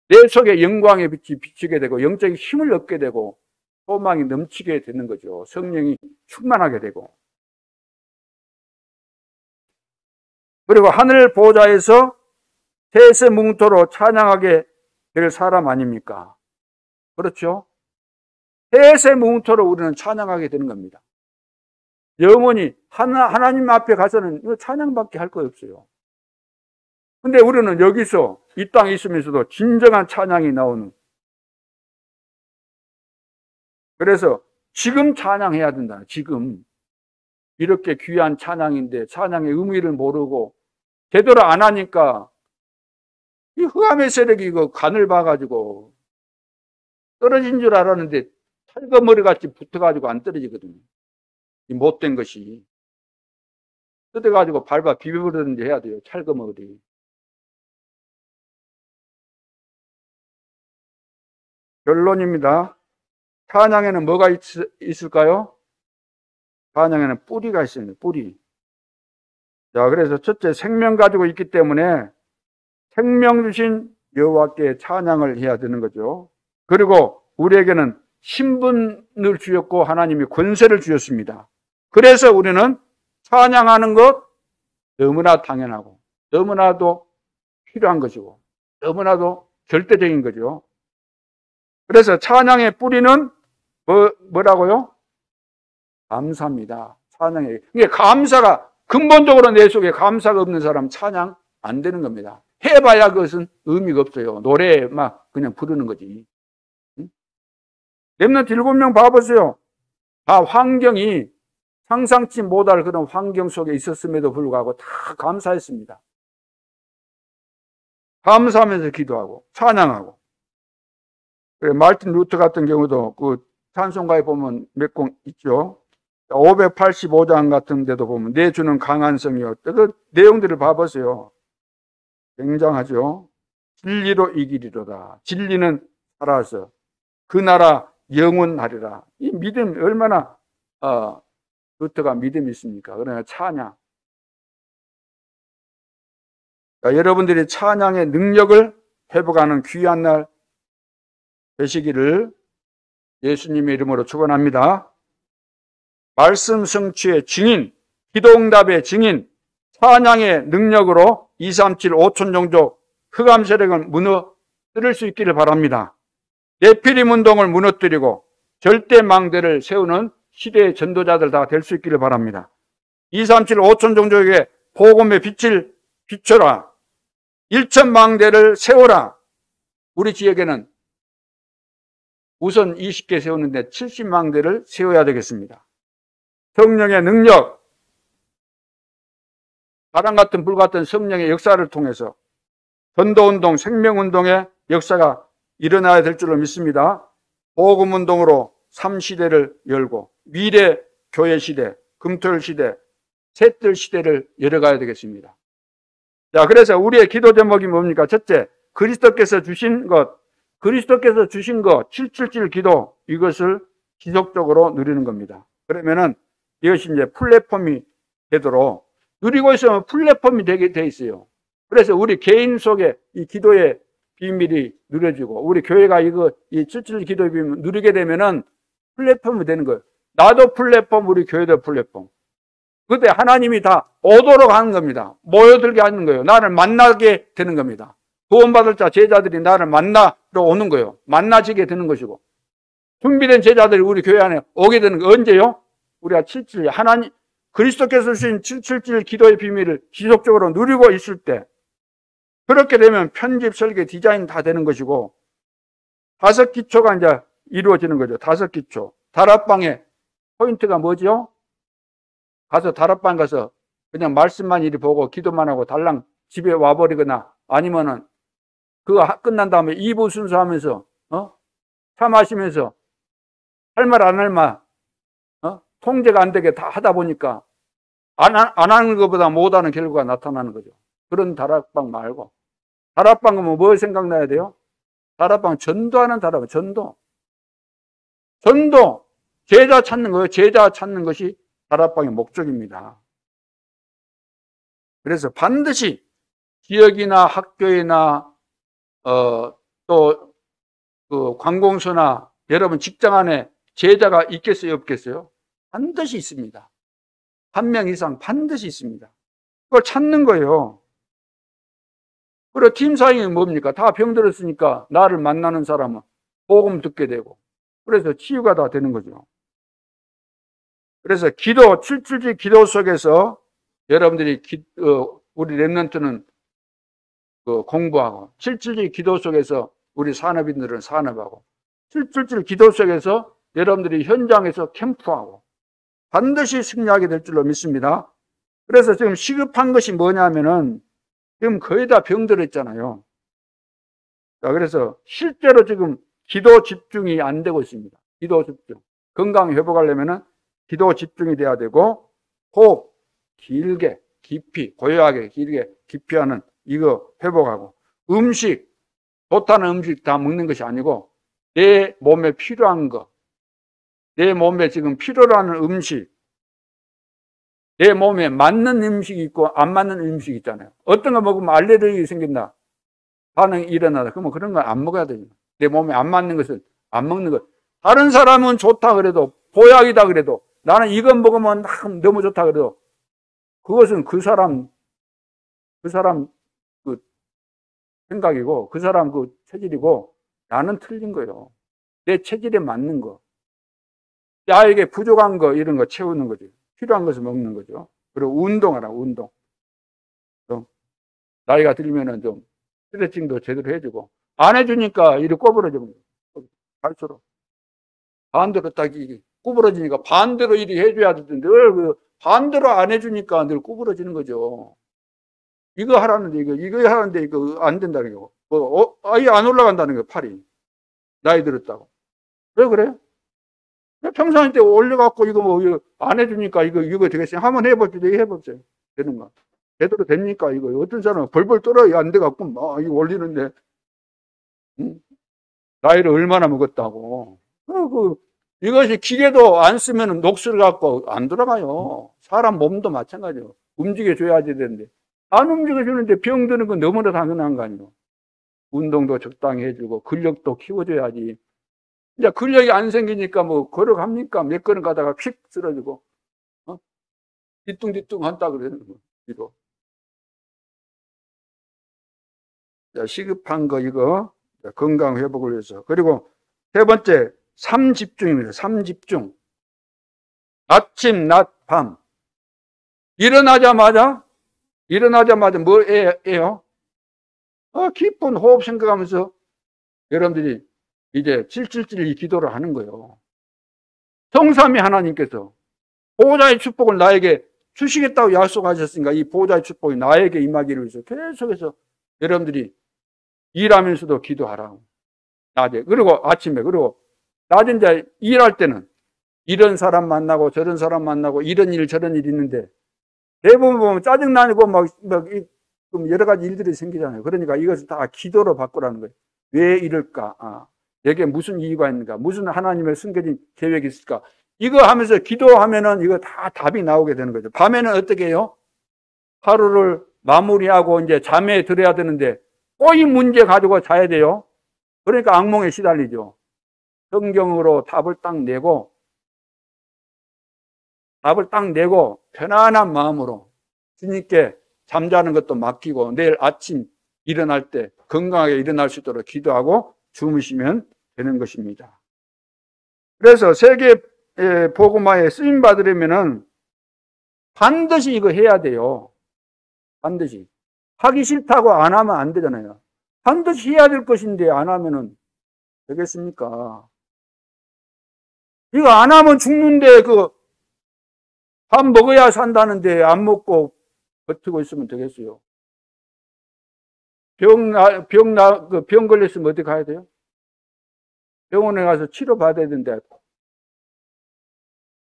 내 속에 영광의 빛이 비치게 되고 영적인 힘을 얻게 되고 소망이 넘치게 되는 거죠. 성령이 충만하게 되고. 그리고 하늘 보좌에서 셋의 뭉토로 찬양하게 될 사람 아닙니까? 그렇죠? 셋의 뭉토로 우리는 찬양하게 되는 겁니다. 영원히 하나님 앞에 가서는 찬양밖에 할 거 없어요. 근데 우리는 여기서 이 땅에 있으면서도 진정한 찬양이 나오는, 그래서 지금 찬양해야 된다. 지금 이렇게 귀한 찬양인데 찬양의 의미를 모르고 제대로 안 하니까 이 흑암의 세력이 이거 간을 봐가지고 떨어진 줄 알았는데 철거머리 같이 붙어가지고 안 떨어지거든요. 이 못된 것이 뜯어가지고 밟아 비벼버리든지 해야 돼요. 철거머리. 결론입니다. 찬양에는 뭐가 있을까요? 찬양에는 뿌리가 있습니다. 뿌리. 자, 그래서 첫째, 생명 가지고 있기 때문에 생명 주신 여호와께 찬양을 해야 되는 거죠. 그리고 우리에게는 신분을 주셨고 하나님이 권세를 주셨습니다. 그래서 우리는 찬양하는 것 너무나 당연하고 너무나도 필요한 것이고 너무나도 절대적인 거죠. 그래서 찬양의 뿌리는 뭐라고요? 감사입니다. 찬양의. 이게 감사가 근본적으로 내 속에 감사가 없는 사람 찬양 안 되는 겁니다. 해봐야 그것은 의미가 없어요. 노래 막 그냥 부르는 거지. 렘넌트 7명 봐보세요. 다 환경이 상상치 못할 그런 환경 속에 있었음에도 불구하고 다 감사했습니다. 감사하면서 기도하고 찬양하고. 말틴 루터 같은 경우도 그 찬송가에 보면 몇 곡 있죠. 585장 같은 데도 보면 내 주는 강한 성이요. 그 내용들을 봐보세요. 굉장하죠. 진리로 이기리로다. 진리는 살아서 그 나라 영원하리라. 이 믿음 얼마나 루터가 믿음이 있습니까? 그러나 찬양. 여러분들이 찬양의 능력을 회복하는 귀한 날 되시기를 예수님의 이름으로 축원합니다. 말씀 성취의 증인, 기도응답의 증인, 찬양의 능력으로 237, 5천 종족 흑암 세력을 무너뜨릴 수 있기를 바랍니다. 네피림 운동을 무너뜨리고 절대망대를 세우는 시대의 전도자들 다 될 수 있기를 바랍니다. 237, 5천 종족에게 복음의 빛을 비춰라. 1천망대를 세워라. 우리 지역에는 우선 20개 세우는데 70만 대를 세워야 되겠습니다. 성령의 능력, 바람 같은 불 같은 성령의 역사를 통해서 전도운동, 생명운동의 역사가 일어나야 될 줄로 믿습니다. 복음운동으로 3시대를 열고 미래 교회 시대, 금토일 시대, 셋들 시대를 열어가야 되겠습니다. 자, 그래서 우리의 기도 제목이 뭡니까? 첫째, 그리스도께서 주신 것, 777 기도, 이것을 지속적으로 누리는 겁니다. 그러면은 이것이 이제 플랫폼이 되도록, 누리고 있으면 플랫폼이 되게 돼 있어요. 그래서 우리 개인 속에 이 기도의 비밀이 누려지고, 우리 교회가 이 777 기도의 비밀을 누리게 되면은 플랫폼이 되는 거예요. 나도 플랫폼, 우리 교회도 플랫폼. 그때 하나님이 다 오도록 하는 겁니다. 모여들게 하는 거예요. 나를 만나게 되는 겁니다. 구원받을 자 제자들이 나를 만나러 오는 거예요. 만나지게 되는 것이고, 준비된 제자들이 우리 교회 안에 오게 되는 거 언제요? 우리가 777 하나님 그리스도께서 주신 777 기도의 비밀을 지속적으로 누리고 있을 때, 그렇게 되면 편집, 설계, 디자인 다 되는 것이고, 5기초가 이제 이루어지는 거죠. 5기초. 다락방의 포인트가 뭐죠? 다락방 가서 그냥 말씀만 이리 보고 기도만 하고 달랑 집에 와버리거나, 아니면은 그거 끝난 다음에 2부 순서 하면서 차 마시면서 할 말 안 할 말 통제가 안 되게 다 하다 보니까 안 하는 것보다 못하는 결과가 나타나는 거죠. 그런 다락방 말고, 다락방은 뭐 생각나야 돼요? 다락방 전도하는 다락방, 전도, 제자 찾는 거예요. 제자 찾는 것이 다락방의 목적입니다. 그래서 반드시 지역이나 학교이나 또 그 관공서나 여러분 직장 안에 제자가 있겠어요, 없겠어요? 반드시 있습니다. 한 명 이상 반드시 있습니다. 그걸 찾는 거예요. 그리고 팀 사역이 뭡니까? 다 병들었으니까 나를 만나는 사람은 복음 듣게 되고, 그래서 치유가 다 되는 거죠. 그래서 777 기도 속에서 여러분들이 우리 렘넌트는 공부하고, 777 기도 속에서 우리 산업인들은 산업하고, 777 기도 속에서 여러분들이 현장에서 캠프하고 반드시 승리하게 될 줄로 믿습니다. 그래서 지금 시급한 것이 뭐냐면은 지금 거의 다 병들었잖아요. 자, 그래서 실제로 지금 기도 집중이 안 되고 있습니다. 기도 집중. 건강 회복하려면은 기도 집중이 돼야 되고, 호흡 길게, 깊이, 고요하게, 길게, 깊이 하는 이거 회복하고, 음식, 좋다는 음식 다 먹는 것이 아니고 내 몸에 필요한 거, 내 몸에 지금 필요로 하는 음식, 내 몸에 맞는 음식이 있고 안 맞는 음식이 있잖아요. 어떤 거 먹으면 알레르기 생긴다, 반응이 일어나다, 그러면 그런 거 안 먹어야 됩니다. 내 몸에 안 맞는 것을 안 먹는 것. 다른 사람은 좋다 그래도, 보약이다 그래도, 나는 이건 먹으면 너무 좋다 그래도 그것은 그 사람 그 생각이고 그 사람 그 체질이고, 나는 틀린 거예요. 내 체질에 맞는 거, 나에게 부족한 거, 이런 거 채우는 거죠. 필요한 것을 먹는 거죠. 그리고 운동하라, 운동. 좀 나이가 들면은 좀 스트레칭도 제대로 해주고, 안 해주니까 이리 꼬부러지면 갈수록 반대로 딱 구부러지니까 반대로 이리 해줘야 되는데 늘 반대로 안 해주니까 늘 구부러지는 거죠. 이거 하라는데 이거 하는데 이거 안 된다는 거. 아예 안 올라간다는 거, 팔이. 나이 들었다고. 왜 그래? 평상시 때 올려갖고 이거 안 해주니까 이거 되겠어요? 한번 해봅시다. 해보세요. 되는가? 제대로 됩니까? 이거 어떤 사람은 벌벌 떨어야 안 돼갖고 이거 올리는데, 응? 나이를 얼마나 먹었다고. 이것이 기계도 안 쓰면 녹슬 갖고 안 돌아가요. 사람 몸도 마찬가지예요. 움직여줘야지 되는데 안 움직여주는데 병드는 건 너무나 당연한 거 아니에요. 운동도 적당히 해주고 근력도 키워줘야지. 이제 근력이 안 생기니까 뭐 걸어갑니까? 몇 걸음 가다가 휙 쓰러지고 뒤뚱뒤뚱 한다 그러는 거예요. 시급한 거 이거 건강 회복을 위해서. 그리고 세 번째, 3집중입니다. 3집중. 아침, 낮, 밤. 일어나자마자 뭘 해요? 깊은 호흡 생각하면서 여러분들이 이제 777 이 기도를 하는 거예요. 성삼위 하나님께서 보호자의 축복을 나에게 주시겠다고 약속하셨으니까 이 보호자의 축복이 나에게 임하기를 위해서 계속해서 여러분들이 일하면서도 기도하라고. 낮에, 그리고 아침에, 그리고 낮에 이제 일할 때는 이런 사람 만나고 저런 사람 만나고 이런 일 저런 일 있는데 대부분 보면 짜증나고 막 여러 가지 일들이 생기잖아요. 그러니까 이것을 다 기도로 바꾸라는 거예요. 왜 이럴까? 내게 무슨 이유가 있는가? 무슨 하나님의 숨겨진 계획이 있을까? 이거 하면서 기도하면은 이거 다 답이 나오게 되는 거죠. 밤에는 어떻게 해요? 하루를 마무리하고 이제 잠에 들어야 되는데 꼭 이 문제 가지고 자야 돼요. 그러니까 악몽에 시달리죠. 성경으로 답을 딱 내고 편안한 마음으로 주님께 잠자는 것도 맡기고 내일 아침 일어날 때 건강하게 일어날 수 있도록 기도하고 주무시면 되는 것입니다. 그래서 세계 복음화에 쓰임 받으려면은 반드시 이거 해야 돼요. 반드시. 하기 싫다고 안 하면 안 되잖아요. 반드시 해야 될 것인데 안 하면은 되겠습니까? 이거 안 하면 죽는데 밥 먹어야 산다는데 안 먹고 버티고 있으면 되겠어요. 병 걸렸으면 어디 가야 돼요? 병원에 가서 치료받아야 되는데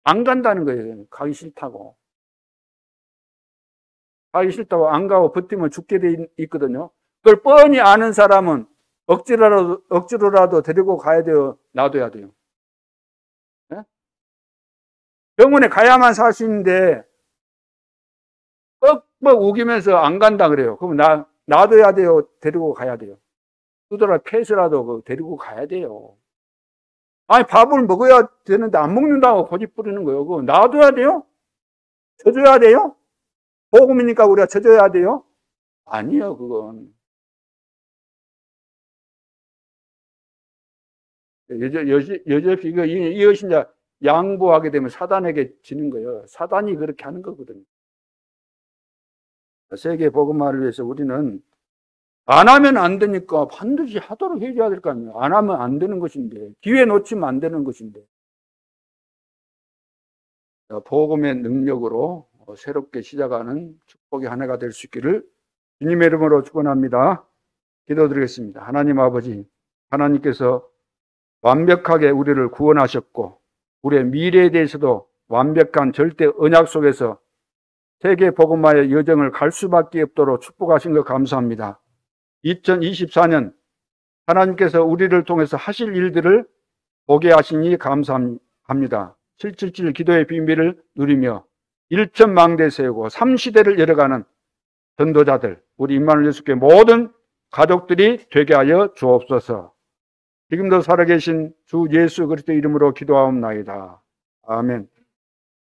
안 간다는 거예요. 가기 싫다고. 가기 싫다고 안 가고 버티면 죽게 돼 있거든요. 그걸 뻔히 아는 사람은 억지로라도 데리고 가야 돼요? 놔둬야 돼요? 네? 병원에 가야만 살 수 있는데 뻑뻑 우기면서 안 간다 그래요. 그럼 놔둬야 돼요? 데리고 가야 돼요? 두더라 패스라도 데리고 가야 돼요. 아니 밥을 먹어야 되는데 안 먹는다고 고집 부리는 거예요. 그거 놔둬야 돼요? 져줘야 돼요? 복음이니까 우리가 져줘야 돼요? 아니요, 그건. 여전히 이것이 이제 양보하게 되면 사단에게 지는 거예요. 사단이 그렇게 하는 거거든요. 세계 복음화를 위해서 우리는 안 하면 안 되니까 반드시 하도록 해줘야 될 거 아니에요. 안 하면 안 되는 것인데, 기회 놓치면 안 되는 것인데. 복음의 능력으로 새롭게 시작하는 축복의 한 해가 될 수 있기를 주님의 이름으로 축원합니다. 기도드리겠습니다. 하나님 아버지, 하나님께서 완벽하게 우리를 구원하셨고 우리의 미래에 대해서도 완벽한 절대 언약 속에서 세계 복음화의 여정을 갈 수밖에 없도록 축복하신 것 감사합니다. 2024년 하나님께서 우리를 통해서 하실 일들을 보게 하시니 감사합니다. 777 기도의 비밀을 누리며 1천망대 세우고 3시대를 열어가는 전도자들, 우리 임마누엘 예수께 모든 가족들이 되게 하여 주옵소서. 지금도 살아계신 주 예수 그리스도 이름으로 기도하옵나이다. 아멘.